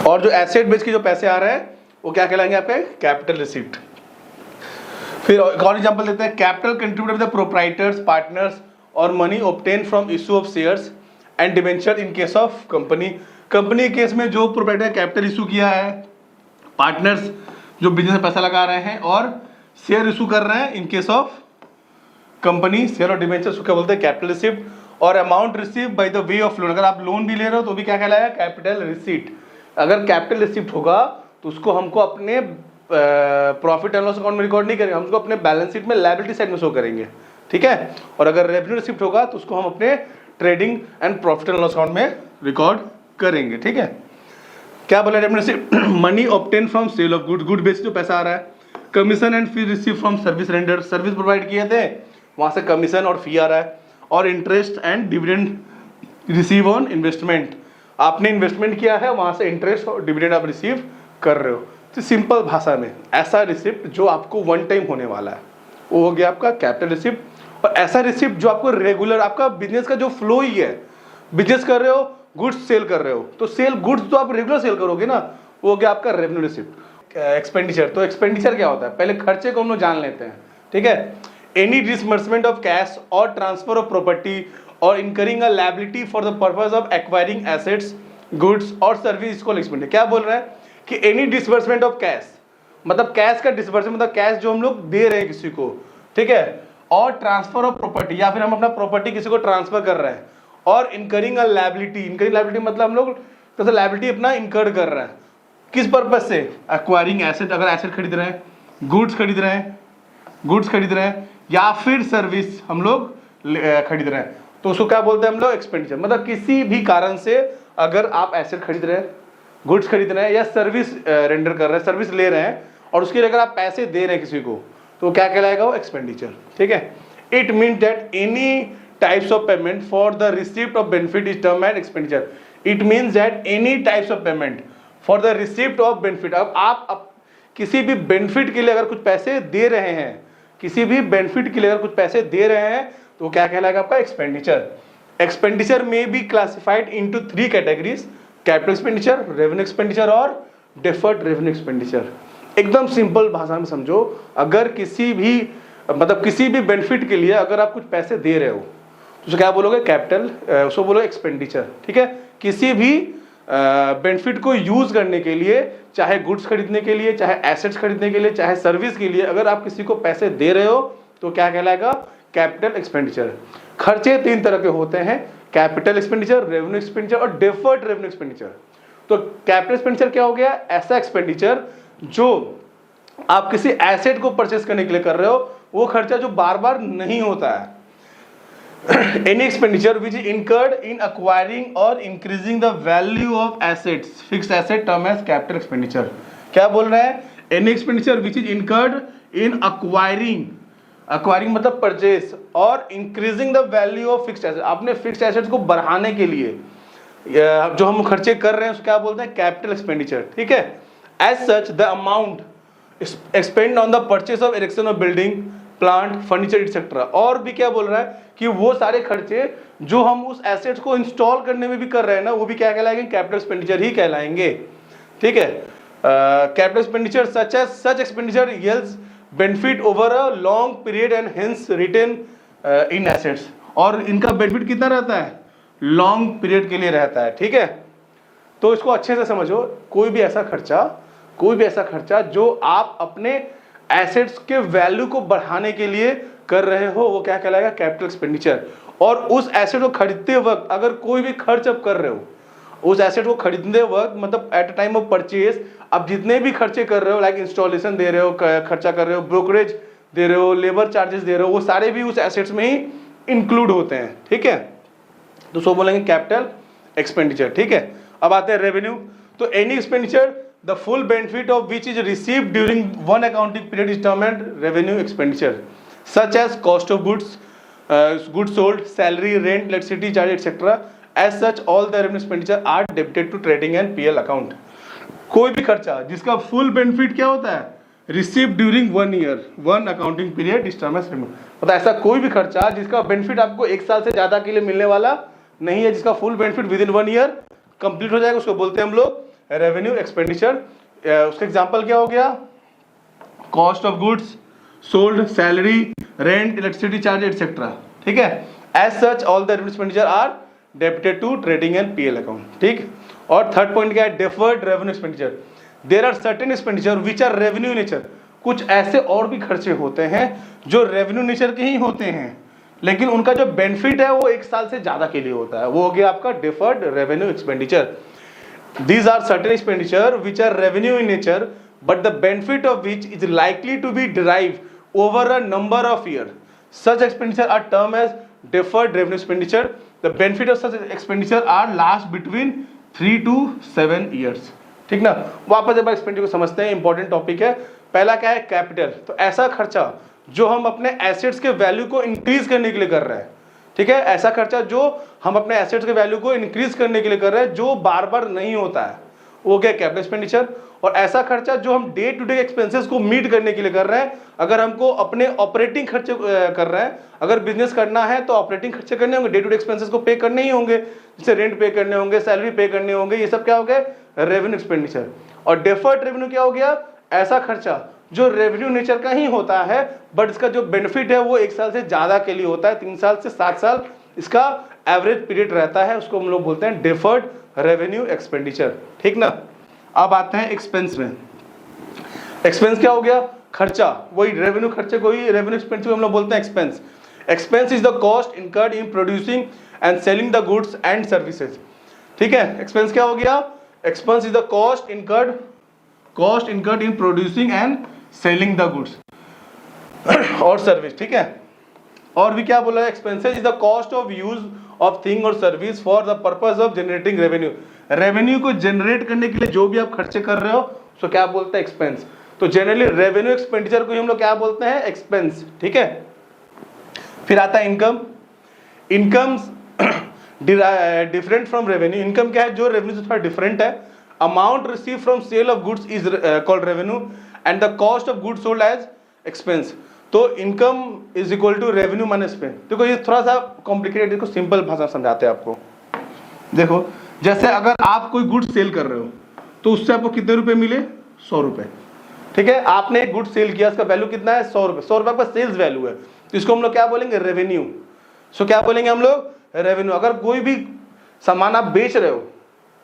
और जो एसेट बेच के जो पैसे आ रहे हैं वो क्या कहलाएंगे? आपके कैपिटल रिसिप्ट। फिर एक और एग्जांपल देते हैं, capital contributed by the proprietors, partners और money obtain from issue of shares and debenture in case of company. Company के केस में जो प्रोप्राइटर कैपिटल इशू किया है, पार्टनर्स जो बिजनेस में पैसा लगा रहे हैं, और शेयर इशू कर रहे हैं in case of company, share और डिबेंचर क्या बोलते हैं? Capital receipt. और amount receive by the way of loan, अगर आप लोन भी ले रहे हो तो भी क्या कहलाएगा? Capital receipt. अगर कैपिटल रिसिप्ट होगा तो उसको हमको अपने प्रॉफिट एंड लॉस अकाउंट में रिकॉर्ड नहीं करेंगे, हम उसको अपने बैलेंस शीट में लायबिलिटी साइड में शो करेंगे। ठीक है, और अगर रेवेन्यू रिसिप्ट होगा तो उसको हम अपने trading and profit and loss account में रिकॉर्ड करेंगे। ठीक है, क्या बोला revenue receipt? Money obtain from sale of good, good बेच जो पैसा आ रहा है। Commission and fee receive from service render, service provide किए थे वहां से कमीशन और फी आ रहा है। और interest and dividend receive on investment, आपने इन्वेस्टमेंट किया है वहां से इंटरेस्ट और डिविडेंड आप रिसीव कर रहे हो। तो सिंपल भाषा में ऐसा रिसिप्ट जो आपको वन टाइम होने वाला है वो हो गया आपका कैपिटल रिसिप्ट। और ऐसा रिसिप्ट जो आपको रेगुलर, आपका बिजनेस का जो फ्लो ही है, बिजनेस कर रहे हो, गुड्स सेल कर रहे हो, तो सेल गुड्स तो आप रेगुलर सेल करोगे ना, वो हो गया आपका रेवेन्यू रिसिप्ट। एक्सपेंडिचर, तो एक्सपेंडिचर क्या होता है? पहले खर्चे को हम लोग जान लेते हैं। ठीक है, एनी डिसबर्समेंट ऑफ कैश और ट्रांसफर ऑफ प्रॉपर्टी और incurring a liability for the purpose of acquiring assets, goods और सर्विस को एक्सपेंडिचर। क्या बोल रहा है कि एनी डिसबर्समेंट ऑफ कैश, मतलब कैश का डिसबर्समेंट, मतलब कैश जो हम लोग दे रहे हैं किसी को, ठीक है, और ट्रांसफर ऑफ प्रॉपर्टी, या फिर हम अपना प्रॉपर्टी किसी को ट्रांसफर कर रहे हैं, और इनकरिंग अ लायबिलिटी, इनकरिंग लायबिलिटी मतलब हम लोग तो लायबिलिटी अपना इनकर कर रहे हैं, किस पर्पज से? एक्वायरिंग एसेट, अगर एसेट खरीद रहे हैं, गुड्स खरीद रहे हैं, गुड्स खरीद रहे हैं, या फिर सर्विस हम लोग खरीद रहे हैं, तो उसको क्या बोलते हैं हम लोग? एक्सपेंडिचर। मतलब किसी भी कारण से अगर आप एसेट खरीद रहे हैं, गुड्स खरीद रहे हैं, या सर्विस रेंडर कर रहे हैं, सर्विस ले रहे हैं, और उसके लिए अगर आप पैसे दे रहे हैं किसी को, तो क्या कहलाएगा? वो एक्सपेंडिचर। ठीक है, it mean that any types of payment for the receipt of benefit is term and expenditure. It means that any types of payment for the receipt of benefit, अब आप किसी भी बेनिफिट के लिए अगर कुछ पैसे दे रहे हैं, किसी भी बेनिफिट के लिए अगर कुछ पैसे दे रहे हैं, तो क्या कहलाएगा? आपका एक्सपेंडिचर। एक्सपेंडिचर में be classified into 3 categories, capital expenditure, revenue expenditure और डेफर्ड रेवेन्यू एक्सपेंडिचर। एकदम सिंपल भाषा में समझो, अगर किसी भी मतलब किसी भी बेनिफिट के लिए अगर आप कुछ पैसे दे रहे हो तो उसे क्या बोलोगे? कैपिटल, उसको बोलो एक्सपेंडिचर। ठीक है, किसी भी बेनिफिट को यूज करने के लिए, चाहे गुड्स खरीदने के लिए, चाहे एसेट्स खरीदने के लिए, चाहे सर्विस के लिए, अगर आप किसी को पैसे दे रहे हो तो क्या कहलाएगा? Capital expenditure. खर्चे 3 तरह के होते हैं, कैपिटल एक्सपेंडिचर, रेवेन्यू एक्सपेंडिचर और डेफर्ड रेवेन्यू एक्सपेंडिचर। तो कैपिटल एक्सपेंडिचर क्या हो गया? ऐसा एक्सपेंडिचर जो आप किसी एसेट को परचेस करने के लिए कर रहे हो, वो खर्चा जो बार बार नहीं होता है। Any expenditure which is incurred in acquiring or increasing the value of assets, fixed asset term as capital expenditure। क्या बोल रहा है? Any expenditure which is incurred in acquiring, acquiring मतलब परचेस, और increasing the value of fixed asset, आपने fixed assets को बढ़ाने के लिए जो हम खर्चे कर रहे हैं उसको क्या बोलते हैं? Capital expenditure. ठीक है, as such the amount spent on the purchase of erection of building, plant, furniture etcetera. और भी क्या बोल रहा है कि वो सारे खर्चे जो हम उस एसेट्स को इंस्टॉल करने में भी कर रहे हैं ना, वो भी क्या कहलाएंगे, कैपिटल एक्सपेंडिचर ही कहलाएंगे। ठीक है, capital expenditure such expenditure yields benefit over a long period and hence retain in assets. और इनका बेनिफिट कितना रहता है, लॉन्ग पीरियड के लिए रहता है। ठीक है, तो इसको अच्छे से समझो, कोई भी ऐसा खर्चा जो आप अपने एसेट्स के वैल्यू को बढ़ाने के लिए कर रहे हो, वो क्या कहलाएगा, कैपिटल एक्सपेंडिचर। और उस एसेट को खरीदते वक्त अगर कोई भी खर्च आप कर रहे हो, उस एसेट को खरीदते वक्त मतलब eight a time of purchase आप जितने भी खर्चे कर रहे हो, लाइक इंस्टॉलेशन दे रहे हो, खर्चा कर रहे हो, ब्रोकरेज दे रहे हो, लेबर चार्जेस दे रहे हो, वो सारे भी उस एसेट्स में ही इंक्लूड होते हैं। ठीक है, तो सो बोलेंगे कैपिटल एक्सपेंडिचर। ठीक है, अब आते हैं रेवेन्यू। तो any expenditure the full benefit of which is received during one accounting period is termed revenue expenditure, such as cost of goods sold, salary, rent, electricity charge etcetera. As such all the revenue expenditure are debited to trading and PL account. कोई भी खर्चा जिसका full benefit क्या होता है, receive during 1 year, one accounting period is termed as revenue. मतलब ऐसा कोई भी खर्चा जिसका बेनिफिट आपको 1 साल से ज्यादा के लिए मिलने वाला नहीं है, जिसका full benefit with in 1 year complete हो जाएगा, उसको बोलते हैं हम लोग रेवेन्यू एक्सपेंडिचर। उसका एग्जांपल क्या हो गया, cost of goods sold, salary, rent, electricity charge etcetera. ठीक है, as such all the revenue expenditure are debited to trading and PL account. ठीक, और थर्ड पॉइंट क्या है, deferred revenue expenditure. There are certain expenditure which are revenue nature. कुछ ऐसे और भी खर्चे होते हैं जो रेवेन्यू नेचर के ही होते हैं, लेकिन उनका जो बेनिफिट है वो 1 साल से ज्यादा के लिए होता है, वो हो गया आपका deferred revenue expenditure. These are certain expenditure which are revenue in nature, but the benefit of which is likely to be derived over a number of years. Such expenditure are termed as deferred revenue expenditure. The benefit of such expenditure are last between 3 to 7 years. ठीक ना, वापस एक बार expenditure को समझते हैं, important topic है। पहला क्या है, कैपिटल। तो ऐसा खर्चा जो हम अपने एसेट्स के वैल्यू को इंक्रीज करने के लिए कर रहे हैं। ठीक है, ऐसा खर्चा जो हम अपने एसेट्स के वैल्यू को इंक्रीज करने के लिए कर रहे हैं, जो बार बार नहीं होता है, वो क्या, कैपिटल एक्सपेंडिचर। और ऐसा खर्चा जो हम डे टू डे एक्सपेंसेस को मीट करने के लिए कर रहे हैं, अगर हमको अपने ऑपरेटिंग खर्चे कर रहे हैं, अगर बिजनेस करना है तो ऑपरेटिंग खर्चे करने होंगे, डे टू डे एक्सपेंसेस को पे करने ही होंगे, जैसे रेंट पे करने होंगे, सैलरी पे करने होंगे, ये सब क्या हो गए, रेवेन्यू एक्सपेंडिचर। और डेफर्ड रेवेन्यू क्या हो गया, ऐसा खर्चा जो रेवेन्यू नेचर का ही होता है, बट इसका जो बेनिफिट है वो 1 साल से ज्यादा के लिए होता है, 3 साल से 7 साल इसका एवरेज पीरियड रहता है, उसको हम लोग बोलते हैं डेफर्ड रेवेन्यू एक्सपेंडिचर। ठीक ना, अब आते हैं एक्सपेंस में। एक्सपेंस क्या हो गया, खर्चा, वही रेवेन्यू खर्चे को ही रेवेन्यू एक्सपेंडिचर हम लोग बोलते हैं expense. Expense is the cost incurred in producing and selling the goods and services. ठीक है, एक्सपेंस क्या हो गया, expense is the cost incurred in producing and selling the goods और सर्विस। ठीक है, और भी क्या बोला है, expenses is the cost of use of thing और service for the purpose of generating revenue. Revenue को जनरेट करने के लिए जो भी आप खर्चे कर रहे हो उसको क्या बोलते हैं, एक्सपेंस। तो जनरली रेवेन्यू एक्सपेंडिचर को हम लोग क्या बोलते हैं, एक्सपेंस। ठीक है, फिर आता है income. Income different from revenue. Income क्या है, जो रेवेन्यू से थोड़ा डिफरेंट है। Amount receive from sale of goods is called revenue and the cost of goods sold as expense. तो income is equal to revenue minus spend. देखो ये थोड़ा सा कॉम्प्लिकेटेड, देखो सिंपल भाषा समझाते हैं आपको। देखो जैसे अगर आप कोई गुड सेल कर रहे हो तो उससे आपको कितने रुपए मिले, 100 रुपए। ठीक है, आपने एक गुड सेल किया, इसका वैल्यू कितना है, 100 रुपए। 100 रुपए आपका सेल्स वैल्यू है, तो इसको हम लोग क्या बोलेंगे, रेवेन्यू। सो क्या बोलेंगे हम लोग, रेवेन्यू। अगर कोई भी सामान आप बेच रहे हो,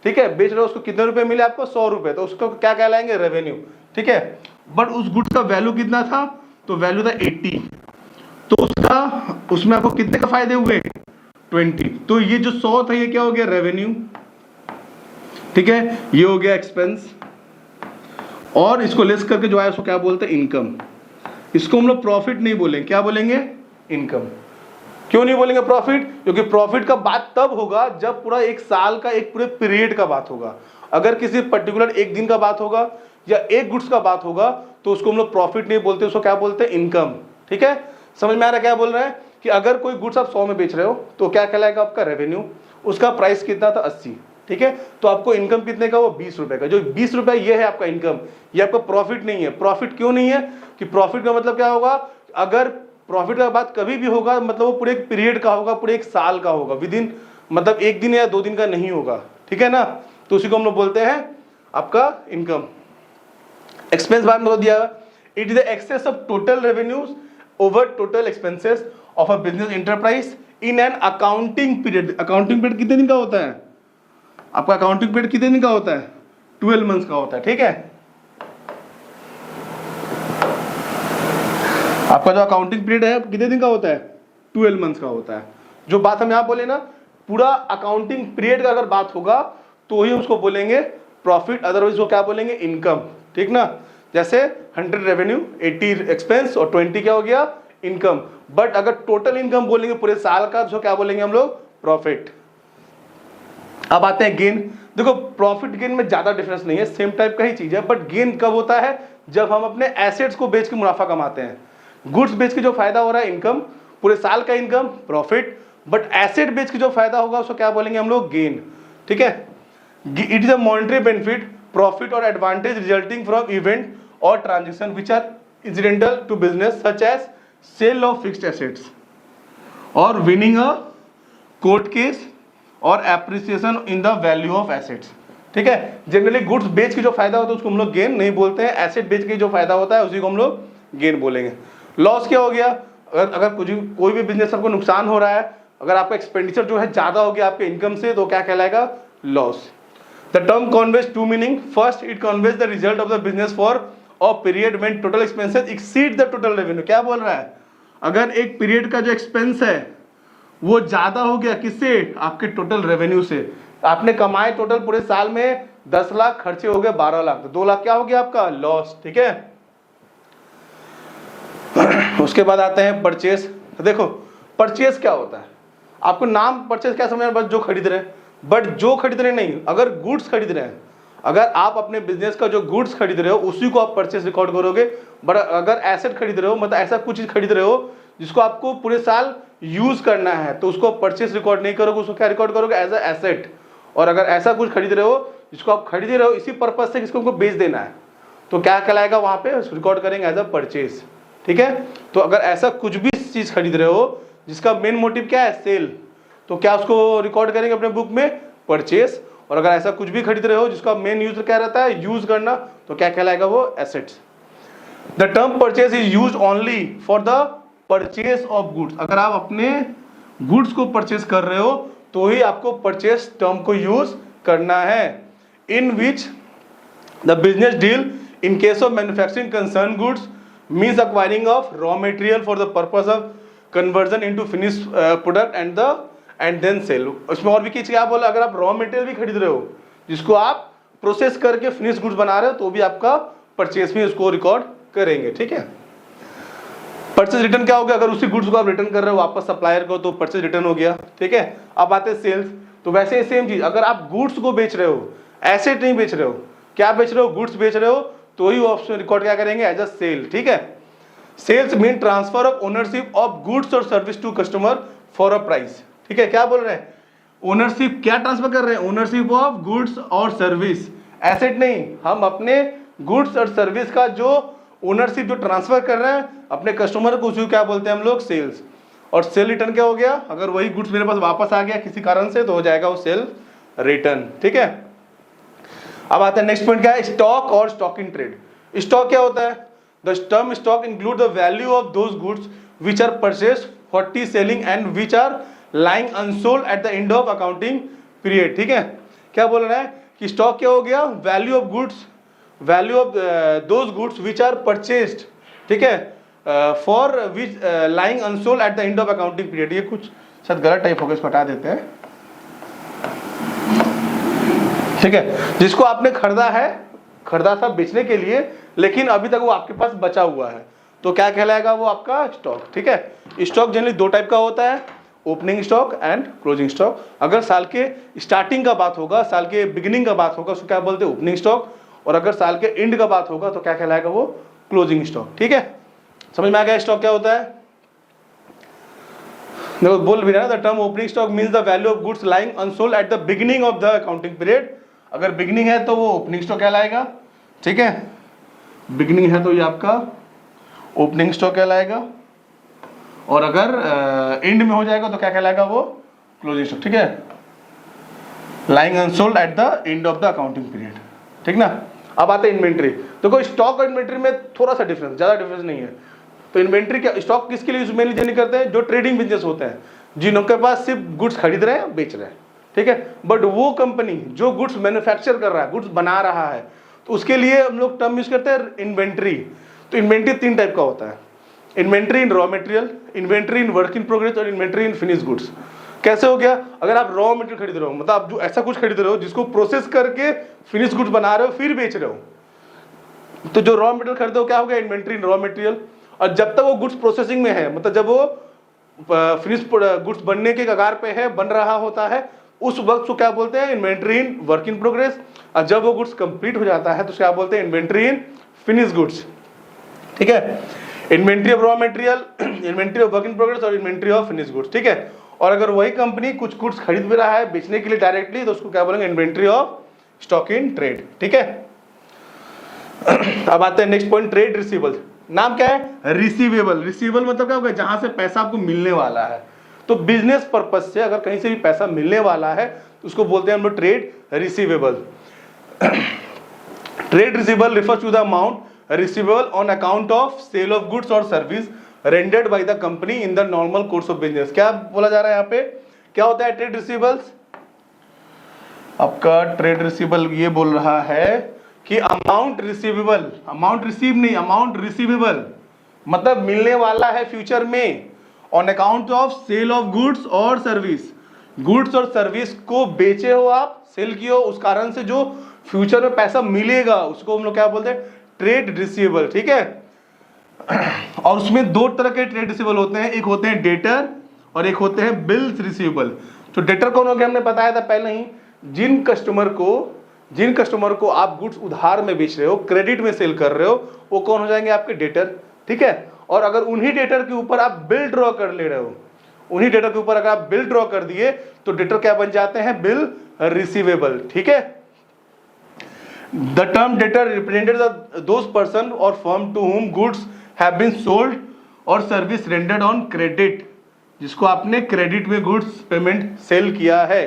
ठीक है, बेच रहे हो, उसको कितने रुपए मिले आपको, 100 रुपए, तो उसको क्या कहलाएंगे, रेवेन्यू। ठीक है, बट उस गुड्स का वैल्यू कितना था, तो वैल्यू था 80, तो उसमें आपको कितने का फायदे हुए, 20। तो ये जो 100 था ये क्या हो गया, रेवेन्यू। ठीक है, ये हो गया एक्सपेंस, और इसको लेस करके जो आया उसको क्या बोलते हैं, इनकम। इसको हम लोग प्रॉफिट नहीं बोलेंगे, क्या बोलेंगे, इनकम। क्यों नहीं बोलेंगे प्रॉफिट, क्योंकि प्रॉफिट का बात तब होगा जब पूरा 1 साल का एक पूरे पीरियड का बात होगा। अगर किसी पर्टिकुलर 1 दिन का बात होगा या एक गुड्स का बात होगा तो उसको हम लोग प्रॉफिट नहीं बोलते, उसको क्या बोलते हैं, इनकम। ठीक है, समझ में आ रहा है क्या बोल रहे हैं, कि अगर कोई गुड्स आप 100 में बेच रहे हो तो क्या कहलाएगा आपका, रेवेन्यू। उसका प्राइस कितना था, 80। ठीक है, तो आपको इनकम कितने का, वो 20 रुपए का। जो 20 रुपए ये है आपका इनकम, ये आपका प्रॉफिट नहीं है। प्रॉफिट क्यों नहीं है, कि प्रॉफिट का मतलब क्या होगा, अगर प्रॉफिट का बात कभी भी होगा मतलब वो पूरे एक पीरियड का होगा, पूरे एक साल का होगा, विद इन मतलब एक दिन या 2 दिन का नहीं होगा, ठीक है ना। तो उसी को हम लोग बोलते हैं आपका इनकम। एक्सपेंस बार में दिया, it is the excess of total revenues over total expenses of a business enterprise in an accounting period. Accounting period कितने दिन का होता है आपका? अकाउंटिंग पीरियड कितने दिन का होता है? 12 मंथ्स का होता है, ठीक है। आपका जो अकाउंटिंग पीरियड है कितने दिन का होता है? 12 मंथ्स का होता है। जो बात हम यहाँ बोले ना, पूरा अकाउंटिंग पीरियड का अगर बात होगा तो ही उसको बोलेंगे प्रॉफिट, अदरवाइज वो क्या बोलेंगे? इनकम, ठीक ना। जैसे 100 रेवेन्यू, 80 एक्सपेंस और 20 क्या हो गया? इनकम। बट अगर टोटल इनकम बोलेंगे पूरे साल का तो क्या बोलेंगे हम लोग? प्रॉफिट। अब आते हैं गेन। देखो प्रॉफिट गेन में ज्यादा डिफरेंस नहीं है, सेम टाइप का ही चीज है, बट गेन कब होता है? जब हम अपने एसेट्स को बेच के मुनाफा कमाते हैं। गुड्स बेच के जो फायदा हो रहा है इनकम, पूरे साल का इनकम प्रॉफिट, बट एसेट बेच के जो फायदा होगा उसको क्या बोलेंगे हम लोग? गेन, ठीक है। It is a monetary benefit, profit और एडवांटेज रिजल्टिंग फ्रॉम इवेंट और transaction which are incidental to business such as sale of fixed assets और विनिंग अ कोर्ट केस और appreciation in the value of assets, ठीक है। Generally goods बेच के जो फायदा होता है उसको हम लोग गेन नहीं बोलते हैं, एसेट बेच के जो फायदा होता है उसी को हम लोग गेन बोलेंगे। लॉस क्या हो गया? अगर कोई भी बिजनेस आपको नुकसान हो रहा है, अगर आपका एक्सपेंडिचर जो है ज्यादा हो गया आपके इनकम से, तो क्या कहलाएगा? Loss. The term conveys two meaning. First, it conveys the result of the business for a period when total expenses exceed the total revenue. क्या बोल रहा है? अगर एक पीरियड का जो एक्सपेंस है वो ज्यादा हो गया किससे? आपके टोटल रेवेन्यू से। आपने कमाए टोटल पूरे साल में 10 लाख, खर्चे हो गए 12 लाख, तो 2 लाख क्या हो गया आपका? लॉस, ठीक है। उसके बाद आते हैं परचेस। देखो परचेस क्या होता है, आपको नाम परचेस क्या समझ, बस जो खरीद रहे हैं, बट जो खरीद रहे नहीं, अगर गुड्स खरीद रहे हैं, अगर आप अपने बिजनेस का जो गुड्स खरीद रहे हो उसी को आप परचेस रिकॉर्ड करोगे। बट अगर एसेट खरीद रहे हो, मतलब ऐसा कुछ चीज खरीद रहे हो जिसको आपको पूरे साल यूज करना है, तो उसको परचेस रिकॉर्ड नहीं करोगे, उसको क्या रिकॉर्ड करोगे? As a asset. और अगर ऐसा कुछ खरीद रहे हो जिसको आप खरीद रहे हो इसी पर्पज से किसको बेच देना है, तो क्या कहलाएगा? वहां पे रिकॉर्ड करेंगे एज अ परचेस, ठीक है। तो अगर ऐसा कुछ भी चीज खरीद रहे हो जिसका मेन मोटिव क्या है? सेल, तो क्या उसको रिकॉर्ड करेंगे अपने बुक में? परचेस। और अगर ऐसा कुछ भी खरीद रहे हो जिसका मेन यूज क्या रहता है? यूज करना, तो क्या कहलाएगा? वो assets. The term purchase is use only for the purchase of goods. अगर आप अपने गुड्स को परचेस कर रहे हो तो ही आपको परचेस टर्म को यूज करना है। In which the business deal in case of manufacturing concern goods means acquiring of raw material for the purpose of conversion into finished product and then sell। उसमें और भी चीज क्या बोला? अगर आप रॉ मटेरियल भी खरीद रहे हो जिसको आप प्रोसेस करके फिनिश गुड्स बना रहे हो तो भी आपका परचेस में उसको रिकॉर्ड करेंगे, ठीक है। परचेस रिटर्न क्या हो गया? अगर उसी गुड्स को आप रिटर्न कर रहे हो वापस सप्लायर को तो परचेस रिटर्न हो गया, ठीक है। अब आते हैं सेल्स। तो वैसे सेम चीज, अगर आप गुड्स को बेच रहे हो, एसेट नहीं बेच रहे हो, क्या बेच रहे हो? गुड्स बेच रहे हो, तो ही ऑप्शन रिकॉर्ड क्या करेंगे? एज अ सेल, ठीक है। Sales mean transfer of ownership of goods और service to customer for a price, ठीक है। क्या बोल रहे हैं? ओनरशिप क्या ट्रांसफर कर रहे हैं? ओनरशिप ऑफ गुड्स और सर्विस, एसेट नहीं। हम अपने गुड्स और सर्विस का जो ओनरशिप जो ट्रांसफर कर रहे हैं अपने कस्टमर को, उसी को क्या बोलते हैं हम लोग? सेल्स। और सेल रिटर्न क्या हो गया? अगर वही गुड्स मेरे पास वापस आ गया किसी कारण से तो हो जाएगा वो सेल रिटर्न, ठीक है। अब आता है नेक्स्ट पॉइंट, क्या है? स्टॉक और स्टॉक इन ट्रेड। स्टॉक क्या होता है? The term stock include the value of those goods which are purchased for selling and which are lying unsold at the end of accounting period, ठीक है। क्या बोल रहा है कि स्टॉक क्या हो गया? Value of goods, value of those goods which are purchased, ठीक है, for which lying unsold at the end of accounting period. ये कुछ शायद गलत टाइप हो गया, इसको हटा देते हैं, ठीक है। जिसको आपने खरीदा था बेचने के लिए, लेकिन अभी तक वो आपके पास बचा हुआ है, तो क्या कहलाएगा? वो आपका स्टॉक, ठीक है। स्टॉक जनरली 2 टाइप का होता है, opening stock and closing stock. अगर साल के स्टार्टिंग का बात होगा, साल के बिगिनिंग का बात होगा, उसको क्या बोलते हैं? Opening stock. और अगर साल के एंड का बात होगा तो क्या कहलाएगा? वो क्लोजिंग स्टॉक, ठीक है। समझ में आ गया स्टॉक क्या होता है? देखो बोल भी रहा है, the term opening stock means the value of goods lying unsold at the beginning of the accounting period. अगर बिगिनिंग है तो वो ओपनिंग स्टॉक कहलाएगा, ठीक है। बिगिनिंग है तो ये आपका ओपनिंग स्टॉक कहलाएगा। और अगर एंड में हो जाएगा तो क्या कहलाएगा वो क्लोजिंग स्टॉक, ठीक है, lying unsold at the end of the accounting period, ठीक ना। अब आते हैं इन्वेंट्री। देखो स्टॉक और इन्वेंट्री में थोड़ा सा डिफरेंस, ज्यादा डिफरेंस नहीं है। तो इन्वेंट्री क्या, स्टॉक किसके लिए मेनली जानी करते हैं, जो ट्रेडिंग बिजनेस होते हैं, जिनके पास सिर्फ गुड्स खरीद रहे हैं बेच रहे हैं, ठीक है। बट वो कंपनी जो गुड्स मैन्युफैक्चर कर रहा है, गुड्स बना रहा है, तो उसके लिए हम लोग टर्म यूज करते हैं इन्वेंट्री। तो इन्वेंट्री 3 टाइप का होता है, inventory in raw material, inventory in work in progress और इन्वेंट्री इन फिनिश गुड्स। कैसे हो गया, अगर आप रॉ मटेरियल खरीद रहे हो, मतलब आप जो ऐसा कुछ खरीद रहे हो जिसको प्रोसेस करके फिनिश गुड्स बना रहे हो फिर बेच रहे हो, तो जो रॉ मटेरियल खरीदो क्या हो गया, इन्वेंट्री इन रॉ मटेरियल। और जब तक वो गुड्स प्रोसेसिंग में है, मतलब जब वो फिनिश गुड्स बनने के कगार पे है, बन रहा होता है, उस वक्त को क्या बोलते हैं, inventory in work in progress. और जब वो गुड्स कंप्लीट हो जाता है तो क्या बोलते हैं, इन्वेंट्री इन फिनिश गुड्स, ठीक है। Inventory of raw material, inventory of work in progress और इन्वेंट्री ऑफ फिनिश गुड्स, ठीक है। और अगर वही कंपनी कुछ गुड्स खरीद भी रहा है बेचने के लिए डायरेक्टली, तो उसको क्या बोलेंगे, inventory of stock in trade, ठीक है। अब आते हैं नेक्स्ट पॉइंट, ट्रेड रिसीवेबल। नाम क्या है, रिसीवेबल। रिसीवेबल मतलब क्या होगा, जहां से पैसा आपको मिलने वाला है। तो बिजनेस पर्पज से अगर कहीं से भी पैसा मिलने वाला है तो उसको बोलते हैं हम लोग trade receivable. Trade receivable refers to the amount receivable on account of sale of goods और service rendered by the company in the normal course of business. क्या बोला जा रहा है यहाँ पे, क्या होता है ट्रेड रिसीवेबल्स, आपका ट्रेड रिसीवेबल ये बोल रहा है कि अमाउंट रिसीवेबल, अमाउंट रिसीव नहीं, अमाउंट रिसीवेबल मतलब मिलने वाला है फ्यूचर में, on account of sale of goods और सर्विस। गुड्स और सर्विस को बेचे हो आप, सेल किए हो, उस कारण से जो फ्यूचर में पैसा मिलेगा उसको हम लोग क्या बोलते हैं, ट्रेड रिसीवेबल, ठीक है। और उसमें 2 तरह के ट्रेड रिसीवेबल होते हैं, एक होते हैं डेटर और एक होते हैं बिल्स रिसीवेबल। तो डेटर कौन हो गया, हमने बताया था पहले ही, जिन कस्टमर को आप गुड्स उधार में बेच रहे हो, क्रेडिट में सेल कर रहे हो, वो कौन हो जाएंगे, आपके डेटर, ठीक है। और अगर उन्हीं डेटर के ऊपर आप बिल ड्रॉ कर ले रहे हो, उन्हीं डेटर के ऊपर अगर आप बिल ड्रॉ कर दिए तो डेटर क्या बन जाते हैं, बिल रिसीवेबल, ठीक है। The term debtor represented those person or firm to whom goods have been sold और सर्विस रेंडर्ड ऑन क्रेडिट, जिसको आपने क्रेडिट में गुड्स पेमेंट सेल किया है,